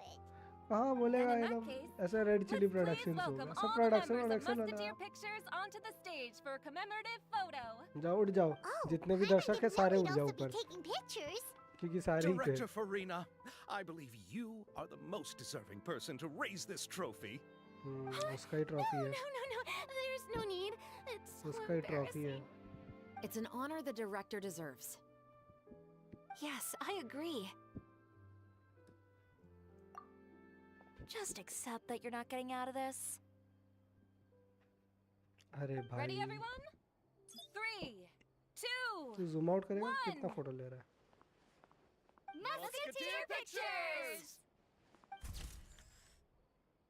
हाँ बोलेगा And in that एकदम case, ऐसा red chilli Let's please production welcome होगा सब all the production members of production Musketeer वाला Pictures onto the stage for a commemorative photo. जाओ उठ जाओ Oh, जितने भी I दर्शक है didn't know सारे we'd उठ जाओ also be ऊपर taking pictures. क्योंकि सारे ही थे Director FURINA, I believe you are the most deserving person to raise this trophy. उसका ही ट्रॉफी No, है no, no, no. There's no need. It's so उसका ही ट्रॉफी है embarrassing. It's an honor the director deserves. Yes, I agree. Just accept that you're not getting out of this. अरे भाई Ready, everyone? 3, 2, तू zoom out करेगा One. कितना photo ले रहा है Musketeer Pictures!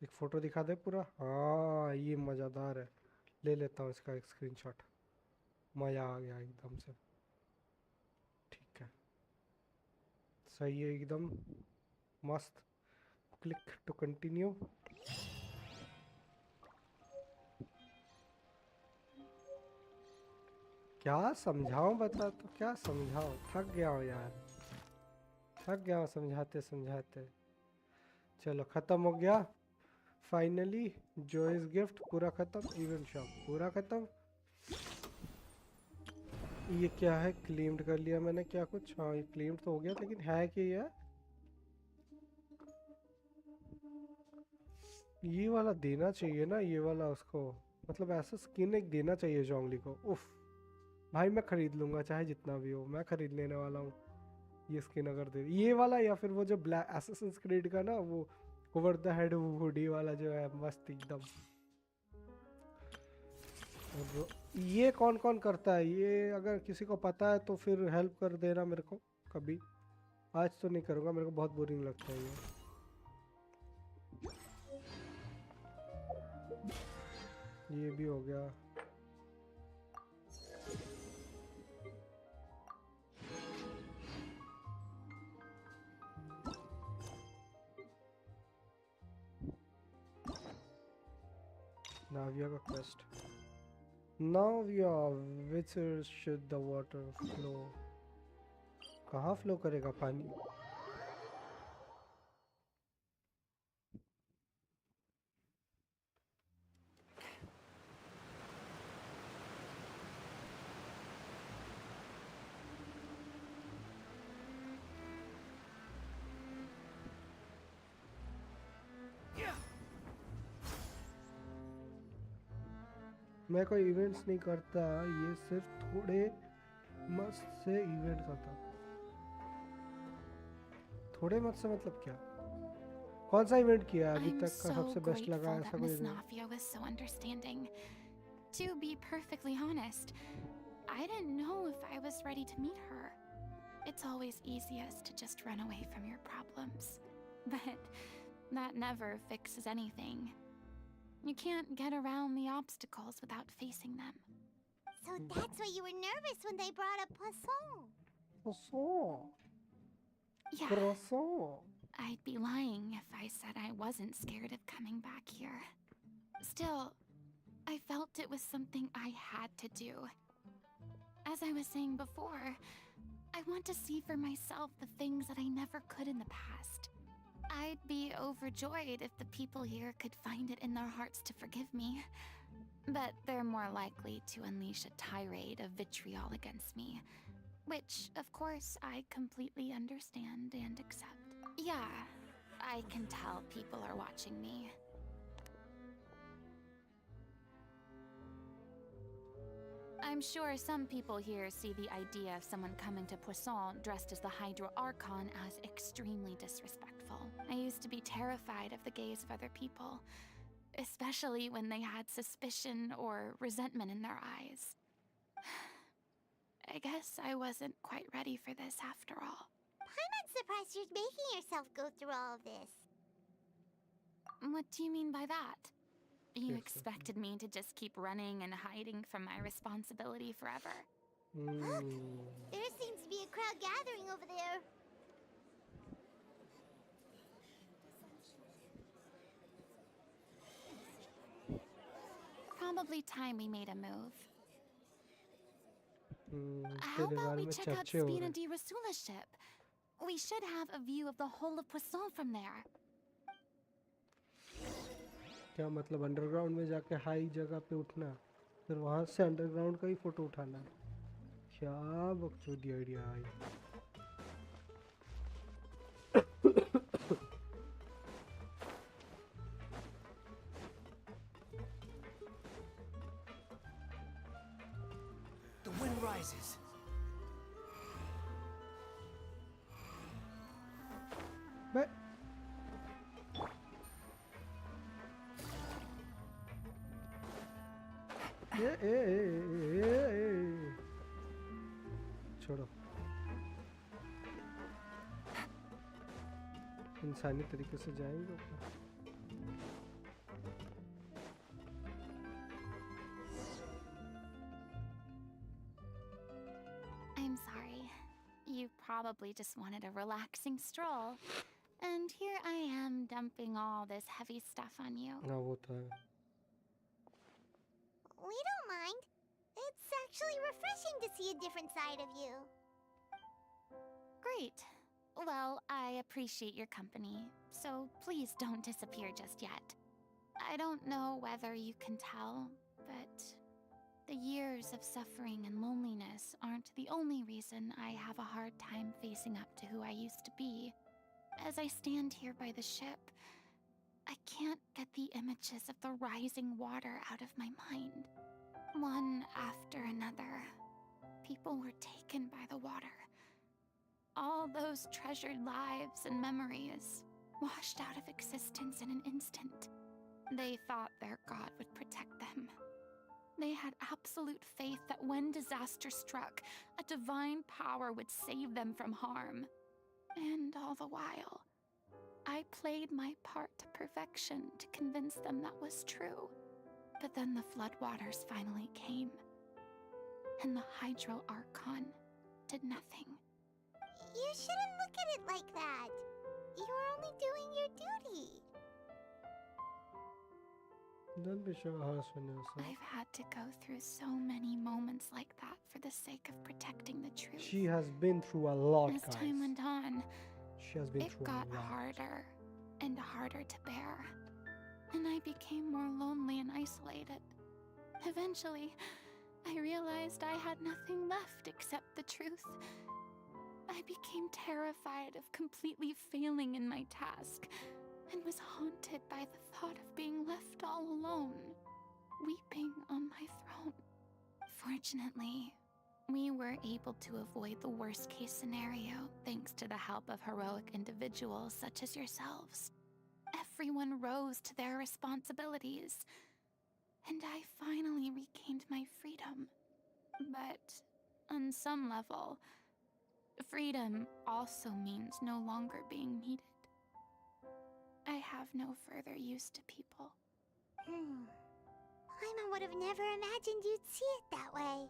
एक फोटो दिखा दे पूरा हाँ ये मज़ेदार है ले लेता हूँ इसका एक स्क्रीनशॉट मज़ा आ गया एकदम से ठीक है सही है एकदम मस्त क्लिक टू कंटिन्यू क्या समझाऊं बता तो क्या समझाऊं थक गया हूँ यार थक गया हूँ समझाते समझाते चलो ख़त्म हो गया फाइनली जॉयस गिफ्ट पूरा ख़त्म इवेंट शॉप पूरा ख़त्म ये क्या है क्लेम्ड कर लिया मैंने क्या कुछ हाँ ये क्लेम्ड तो हो गया लेकिन है कि ये वाला देना चाहिए ना ये वाला उसको मतलब ऐसा स्किन एक देना चाहिए जोंगली को उफ भाई मैं ख़रीद लूँगा चाहे जितना भी हो मैं ख़रीद लेने वाला हूँ ये स्किन अगर दे ये वाला या फिर वो जो ब्लैक असैसिन्स क्रीड का ना वो ओवर द हेड हुडी वाला जो है मस्त एकदम और ये कौन कौन करता है ये अगर किसी को पता है तो फिर हेल्प कर देना मेरे को कभी आज तो नहीं करूँगा मेरे को बहुत बोरिंग लगता है ये भी हो गया Navia का quest. Navia, which should the water flow? कहाँ flow करेगा पानी? मैं कोई इवेंट्स नहीं करता, ये सिर्फ थोड़े मस्त से इवेंट करता। थोड़े मत से मतलब क्या? कौन सा इवेंट किया अभी I'm तक का so सबसे बेस्ट लगा? grateful ऐसा that कोई Miss नहीं? Nafia was so understanding. To be perfectly honest, I didn't know if I was ready to meet her. It's always easiest to just run away from your problems. But that never fixes anything. You can't get around the obstacles without facing them. So that's why you were nervous when they brought up Poisson. Croissant. Yeah, Croissant. I'd be lying if I said I wasn't scared of coming back here. Still, I felt it was something I had to do. As I was saying before, I want to see for myself the things that I never could in the past. I'd be overjoyed if the people here could find it in their hearts to forgive me. But they're more likely to unleash a tirade of vitriol against me. Which, of course, I completely understand and accept. Yeah, I can tell people are watching me. I'm sure some people here see the idea of someone coming to Poisson dressed as the Hydra Archon as extremely disrespectful. I used to be terrified of the gaze of other people, especially when they had suspicion or resentment in their eyes. I guess I wasn't quite ready for this after all. I'm surprised you're making yourself go through all of this. What do you mean by that? You Yes, expected me to just keep running and hiding from my responsibility forever? There seems to be a crowd gathering over there. Probably time we made a move. How तेरे about बारे we में check out चर्चे हो रहे Spina हैं। di Rasula's ship? We should have a view of the whole of Poisson from there. क्या मतलब underground में जाके हाई जगह पे उठना, फिर वहां से अंडरग्राउंड का ही फोटो उठाना? क्या बकचोदी आइडिया है। The wind rises. बे छोड़ो, इंसानी तरीके से जाएंगे ऊपर। I'm sorry. You probably just wanted a relaxing stroll. And here I am dumping all this heavy stuff on you. हाँ वो तो है। We don't mind. It's actually refreshing to see a different side of you. Great. Well, I appreciate your company, so please don't disappear just yet. I don't know whether you can tell, but the years of suffering and loneliness aren't the only reason I have a hard time facing up to who I used to be. As I stand here by the ship, I can't get the images of the rising water out of my mind. One after another, people were taken by the water. All those treasured lives and memories washed out of existence in an instant. They thought their god would protect them. They had absolute faith that when disaster struck, a divine power would save them from harm. And all the while, I played my part to perfection to convince them that was true. But then the floodwaters finally came, and the Hydro Archon did nothing. You shouldn't look at it like that. You were only doing your duty. Don't be so harsh on yourself. I've had to go through so many moments like that for the sake of protecting the truth. She has been through a lot, As guys. time went on, She has been it through got a lot. harder and harder to bear. And I became more lonely and isolated. Eventually, I realized I had nothing left except the truth. I became terrified of completely failing in my task, and was haunted by the thought of being left all alone, weeping on my throne. Fortunately, we were able to avoid the worst case scenario thanks to the help of heroic individuals such as yourselves. Everyone rose to their responsibilities, and I finally regained my freedom. But on some level, freedom also means no longer being needed. I have no further use to people. Paimon would have never imagined you'd see it that way.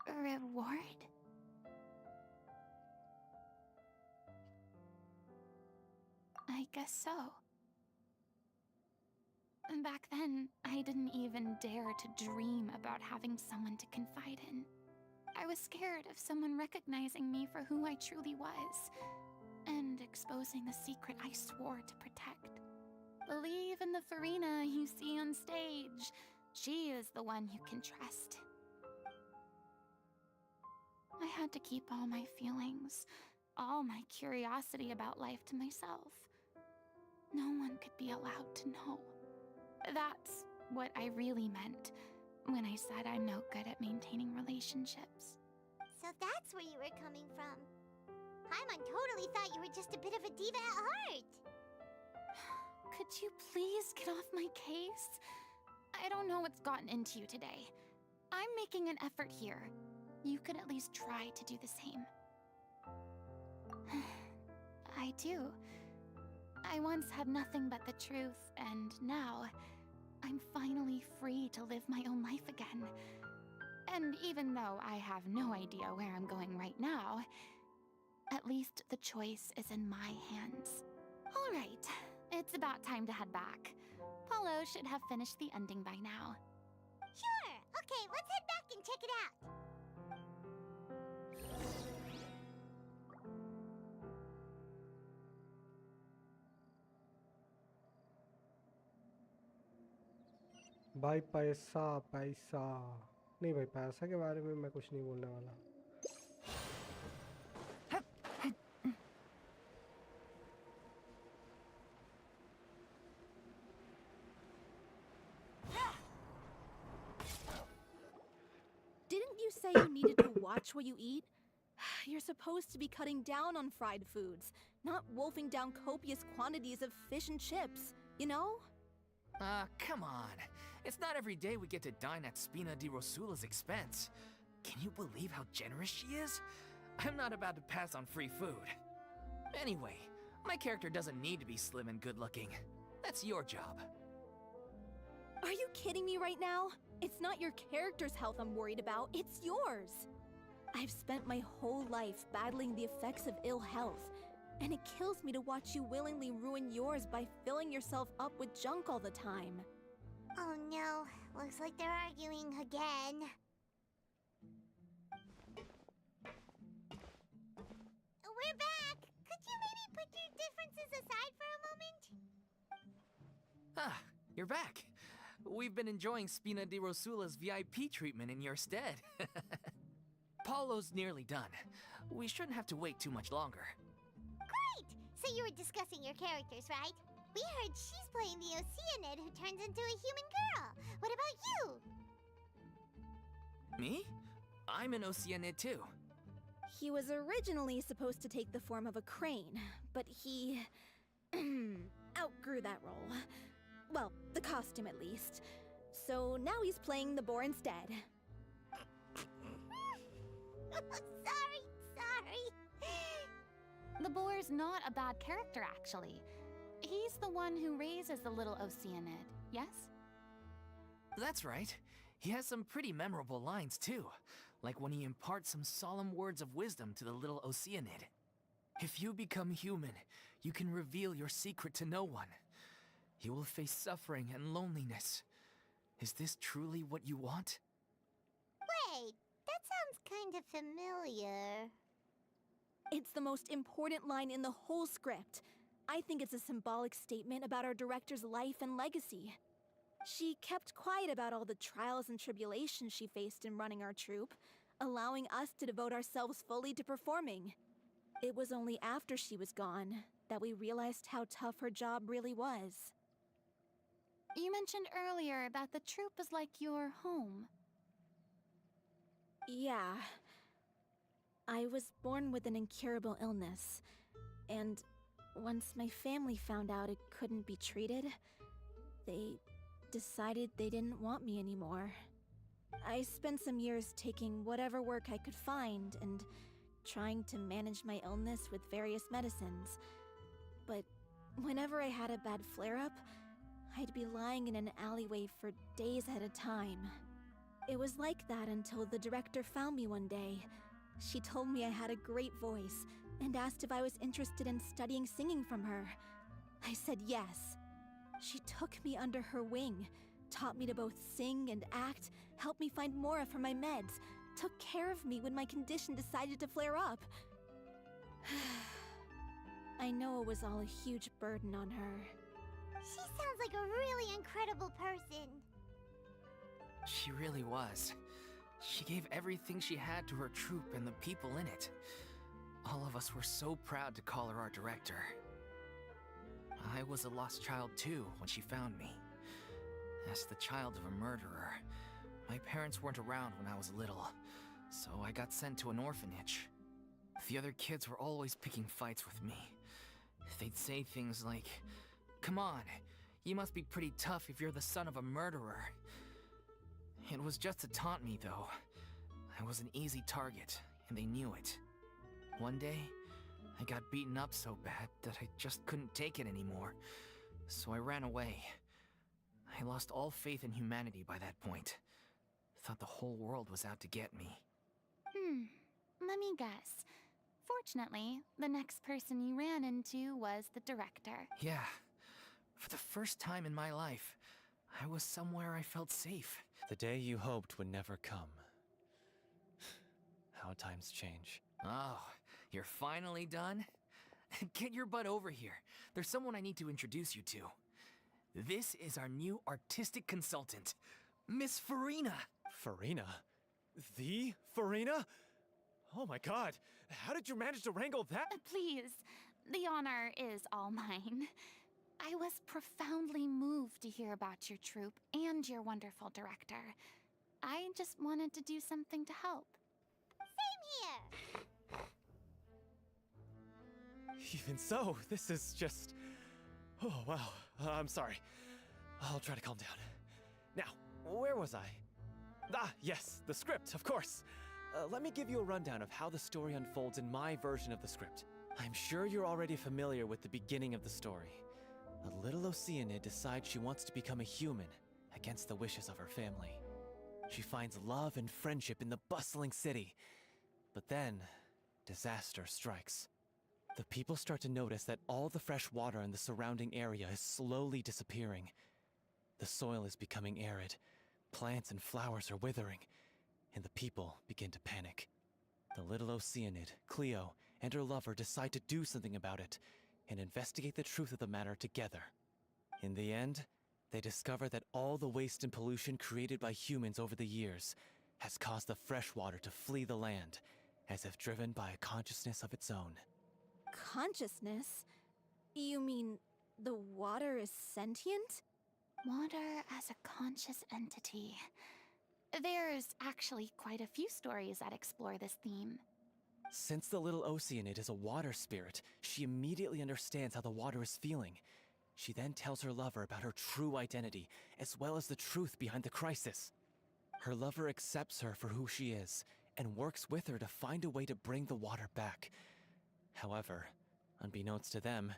A reward? I guess so. Back then, I didn't even dare to dream about having someone to confide in. I was scared of someone recognizing me for who I truly was, and exposing the secret I swore to protect. Believe in the FURINA you see on stage. She is the one you can trust. I had to keep all my feelings, all my curiosity about life to myself. No one could be allowed to know. That's what I really meant when I said I'm no good at maintaining relationships. So that's where you were coming from. Paimon totally thought you were just a bit of a diva at heart. Could you please get off my case? I don't know what's gotten into you today. I'm making an effort here. You could at least try to do the same. I do. I once had nothing but the truth, and now I'm finally free to live my own life again. And even though I have no idea where I'm going right now, at least the choice is in my hands. All right, it's about time to head back. Paulo should have finished the ending by now. Sure! Okay, let's head back and check it out. भाई पैसा पैसा नहीं भाई, पैसा के बारे में मैं कुछ नहीं बोलने वाला. Didn't you say you needed to watch what you eat? You're supposed to be cutting down on fried foods, not wolfing down copious quantities of fish and chips, you know? Come on. It's not every day we get to dine at Spina di Rosula's expense. Can you believe how generous she is? I'm not about to pass on free food. Anyway, my character doesn't need to be slim and good-looking. That's your job. Are you kidding me right now? It's not your character's health I'm worried about, it's yours. I've spent my whole life battling the effects of ill health, and it kills me to watch you willingly ruin yours by filling yourself up with junk all the time. Oh no, looks like they're arguing again. We're back! Could you maybe put your differences aside for a moment? Ah, you're back. We've been enjoying Spina di Rosula's VIP treatment in your stead. Paulo's nearly done. We shouldn't have to wait too much longer. Great! So you were discussing your characters, right? We heard she's playing the Oceanid who turns into a human girl. What about you? Me? I'm an Oceanid too. He was originally supposed to take the form of a crane, but he outgrew that role. Well, the costume at least. So now he's playing the boar instead. Sorry. The boar's not a bad character, actually. He's the one who raises the little Oceanid, yes? That's right. He has some pretty memorable lines too, like when he imparts some solemn words of wisdom to the little Oceanid. If you become human, you can reveal your secret to no one. You will face suffering and loneliness. Is this truly what you want? Wait, that sounds kind of familiar. It's the most important line in the whole script. I think it's a symbolic statement about our director's life and legacy. She kept quiet about all the trials and tribulations she faced in running our troupe, allowing us to devote ourselves fully to performing. It was only after she was gone that we realized how tough her job really was. You mentioned earlier that the troop is like your home. Yeah. I was born with an incurable illness, and once my family found out it couldn't be treated, they decided they didn't want me anymore. I spent some years taking whatever work I could find and trying to manage my illness with various medicines. But whenever I had a bad flare-up, I'd be lying in an alleyway for days at a time. It was like that until the director found me one day. She told me I had a great voice and asked if I was interested in studying singing from her. I said yes. She took me under her wing, taught me to both sing and act, helped me find Mora for my meds, took care of me when my condition decided to flare up. I know it was all a huge burden on her. She sounds like a really incredible person. She really was. She gave everything she had to her troop and the people in it. All of us were so proud to call her our director. I was a lost child too when she found me. As the child of a murderer, my parents weren't around when I was little, so I got sent to an orphanage. The other kids were always picking fights with me. They'd say things like, "Come on, you must be pretty tough if you're the son of a murderer." It was just to taunt me, though. I was an easy target, and they knew it. One day, I got beaten up so bad that I just couldn't take it anymore, so I ran away. I lost all faith in humanity by that point. Thought the whole world was out to get me. Let me guess. Fortunately, the next person you ran into was the director. Yeah. For the first time in my life, I was somewhere I felt safe. The day you hoped would never come. How times change. Oh, you're finally done? Get your butt over here. There's someone I need to introduce you to. This is our new artistic consultant, Miss FURINA. FURINA? The FURINA? Oh my god, how did you manage to wrangle that? Please, the honor is all mine. I was profoundly moved to hear about your troupe and your wonderful director. I just wanted to do something to help. Same here. Even so, this is just... Oh, wow. I'm sorry. I'll try to calm down. Now, where was I? Ah, yes, the script, of course. Let me give you a rundown of how the story unfolds in my version of the script. I'm sure you're already familiar with the beginning of the story. A little Oceanid decides she wants to become a human, against the wishes of her family. She finds love and friendship in the bustling city. But then, disaster strikes. The people start to notice that all the fresh water in the surrounding area is slowly disappearing. The soil is becoming arid, plants and flowers are withering, and the people begin to panic. The little Oceanid, Cleo, and her lover decide to do something about it, and investigate the truth of the matter together. In the end, they discover that all the waste and pollution created by humans over the years has caused the fresh water to flee the land, as if driven by a consciousness of its own. Consciousness? You mean the water is sentient? Water as a conscious entity. There's actually quite a few stories that explore this theme. Since the little Oceanid is a water spirit, she immediately understands how the water is feeling. She then tells her lover about her true identity, as well as the truth behind the crisis. Her lover accepts her for who she is, and works with her to find a way to bring the water back. However, unbeknownst to them,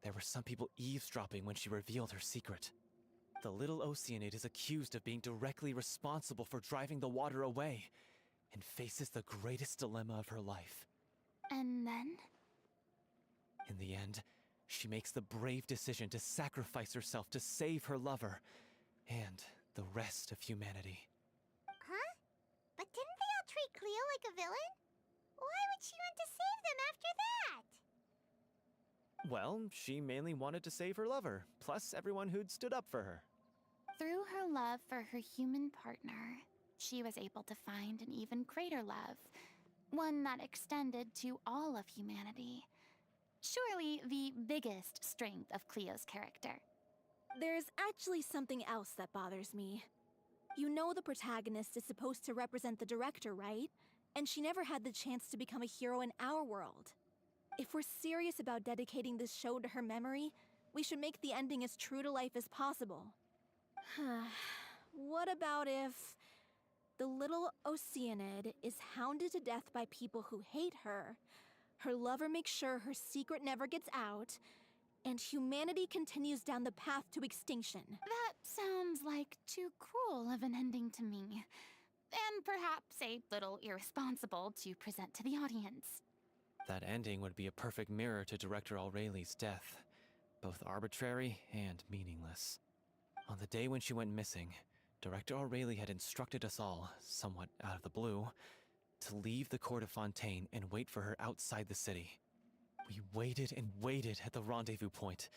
there were some people eavesdropping when she revealed her secret. The little Oceanid is accused of being directly responsible for driving the water away, and faces the greatest dilemma of her life. And then? In the end, she makes the brave decision to sacrifice herself to save her lover, and the rest of humanity. Huh? But didn't they all treat Cleo like a villain? Why would she want to save them after that? Well, she mainly wanted to save her lover, plus everyone who'd stood up for her. Through her love for her human partner, she was able to find an even greater love, one that extended to all of humanity. Surely the biggest strength of Cleo's character. there's actually something else that bothers me. You know the protagonist is supposed to represent the director, right? And she never had the chance to become a hero in our world. If we're serious about dedicating this show to her memory, we should make the ending as true to life as possible. What about if the little Oceanid is hounded to death by people who hate her, her lover makes sure her secret never gets out, and humanity continues down the path to extinction? That sounds like too cruel of an ending to me. And perhaps a little irresponsible to present to the audience. That ending would be a perfect mirror to Director Aureli's death, both arbitrary and meaningless. On the day when she went missing, Director Aureli had instructed us all, somewhat out of the blue, to leave the court of Fontaine and wait for her outside the city. We waited and waited at the rendezvous point,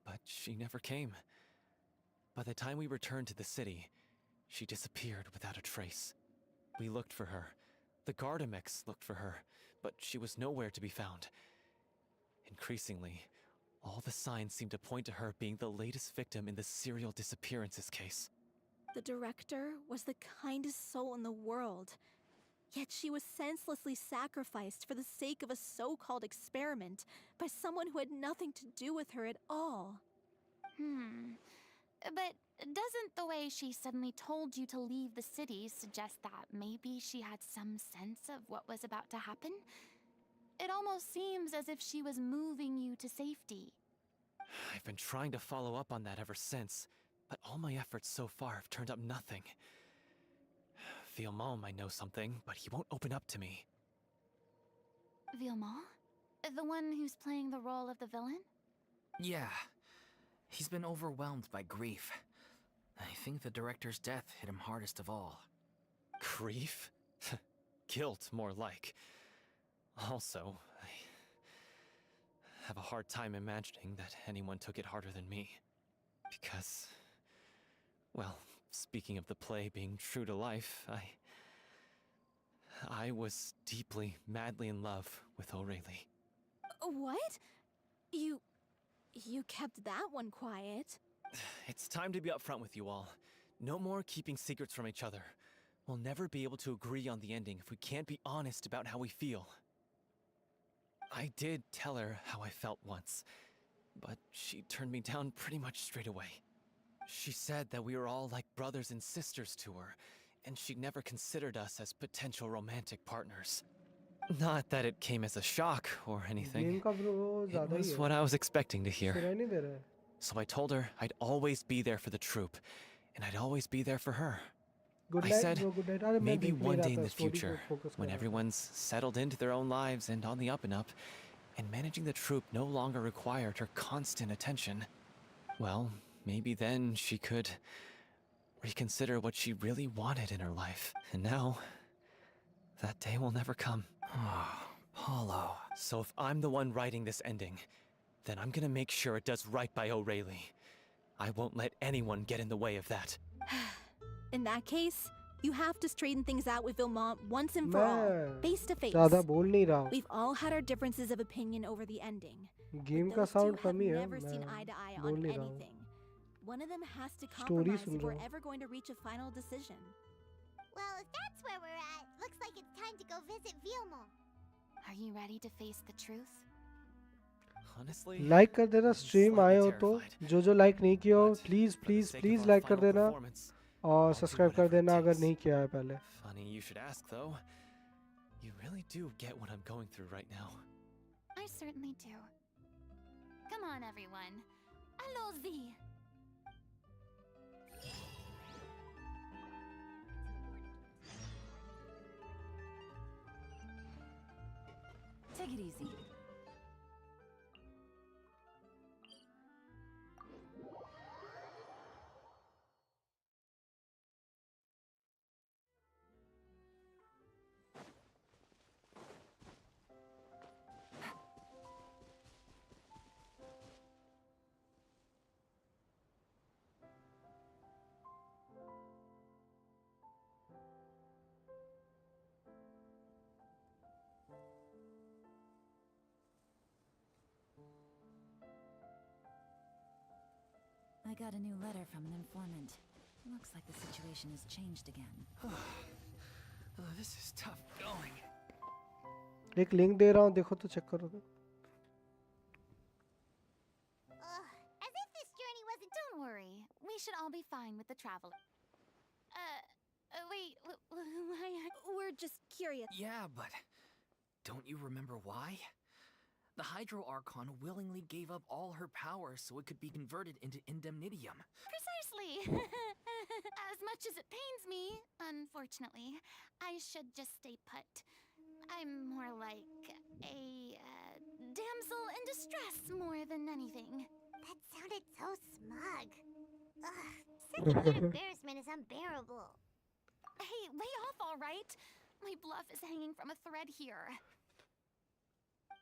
but she never came. By the time we returned to the city, she disappeared without a trace. We looked for her. The Gardamex looked for her, but she was nowhere to be found. Increasingly, all the signs seemed to point to her being the latest victim in the serial disappearances case. The director was the kindest soul in the world, yet she was senselessly sacrificed for the sake of a so-called experiment by someone who had nothing to do with her at all. But doesn't the way she suddenly told you to leave the city suggest that maybe she had some sense of what was about to happen? It almost seems as if she was moving you to safety. I've been trying to follow up on that ever since, but all my efforts so far have turned up nothing. Villemont might know something, but he won't open up to me. Villemont? The one who's playing the role of the villain? Yeah. He's been overwhelmed by grief. I think the director's death hit him hardest of all. Grief? Guilt, more like. Also, I have a hard time imagining that anyone took it harder than me. Because, well, speaking of the play being true to life, I was deeply, madly in love with Aurelie. What? You kept that one quiet. It's time to be upfront with you all. No more keeping secrets from each other. We'll never be able to agree on the ending if we can't be honest about how we feel. I did tell her how I felt once, but she turned me down pretty much straight away. She said that we were all like brothers and sisters to her, and she never considered us as potential romantic partners. Not that it came as a shock or anything. It was what I was expecting to hear. So I told her I'd always be there for the troupe, and I'd always be there for her. I said, maybe one day in the future, when everyone's settled into their own lives and on the up and up, and managing the troupe no longer required her constant attention, well, maybe then she could reconsider what she really wanted in her life. And now, that day will never come. Oh, Paulo. So if I'm the one writing this ending, then I'm gonna make sure it does right by Aurelie. I won't let anyone get in the way of that. In that case, you have to straighten things out with Villemont once and for all, face to face. We've all had our differences of opinion over the ending. Game का Those two sound have कमी है never seen eye to eye on anything. One of them has to Story compromise soon if we're रहा हूँ. ever going to reach a final decision. Well, if that's where we're at, looks like it's time to go visit Villemont. Are you ready to face the truth? Honestly, like कर देना I'm stream slightly आए हो तो terrified. जो like नहीं किया हो But please for the please sake of please our like कर final देना performance, और I'll do सब्सक्राइब कर whatever it देना अगर takes. नहीं किया है पहले. Funny you should ask, though. You really do get what I'm going through right now. I certainly do. Come on, everyone. Allons-y! Take it easy. I got a new letter from an informant. Looks like the situation has changed again. This is tough going. एक link दे रहा हूँ, देखो तो check करो तो. As if this journey wasn't. Don't worry. We should all be fine with the traveler. Wait, why? We're just curious. Yeah, but don't you remember why? The Hydro Archon willingly gave up all her power so it could be converted into Indemnitium. Precisely. As much as it pains me, unfortunately, I should just stay put. I'm more like a damsel in distress more than anything. That sounded so smug. Ugh, such an embarrassment is unbearable. Hey, lay off, all right? My bluff is hanging from a thread here.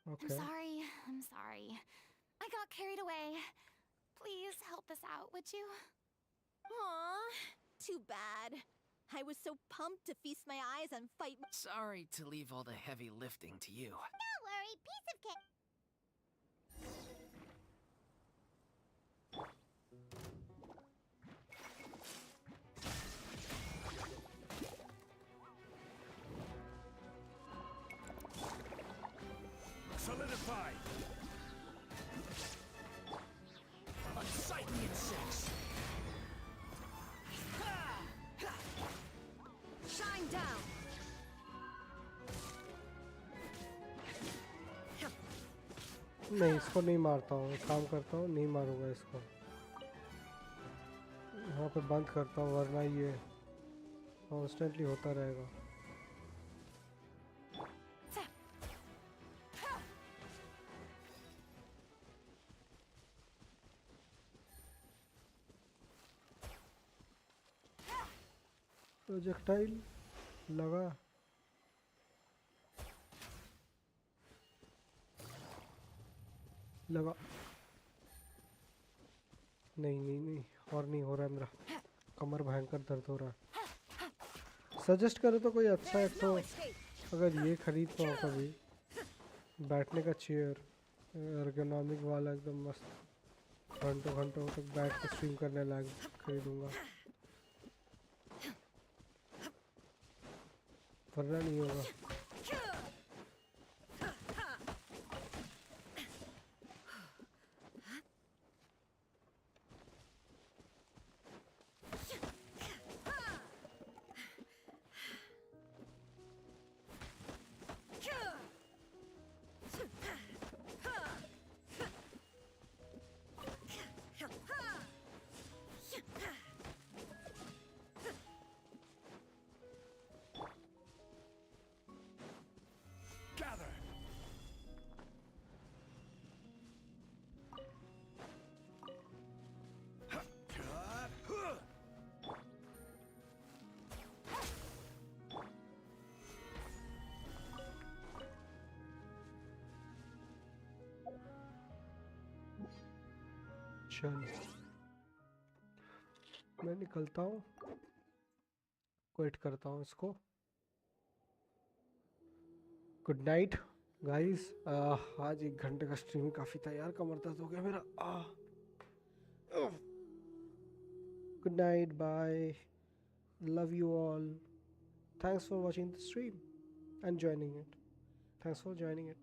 Okay. I'm sorry. I got carried away. Please help us out, would you? Aw, too bad. I was so pumped to feast my eyes and fight. Sorry to leave all the heavy lifting to you. Don't worry, piece of cake. Solidify! Unsightly insects! Shine down! नहीं, इसको नहीं मारता हूँ. एक काम करता हूँ, नहीं मारूंगा इसको. यहाँ पे बंद करता हूँ, वरना ये कॉन्स्टेंटली होता रहेगा. प्रोजेक्टाइल लगा. लगा. नहीं और नहीं हो रहा है मेरा. कमर भयंकर दर्द हो रहा है. सजेस्ट करो तो कोई अच्छा एक तो, अगर ये खरीद पाऊँ कभी, बैठने का चेयर एर्गोनॉमिक वाला एकदम मस्त, घंटों घंटों तक बैठ के स्ट्रीम करने लायक खरीदूंगा. वरना नहीं होगा. चल मैं निकलता हूँ, क्विट करता हूँ इसको. Good night guys. आज 1 घंटे का स्ट्रीम काफ़ी था यार, कमर दर्द हो गया मेरा. Good night, bye, love you all. Thanks for watching the stream and joining it. Thanks for joining it.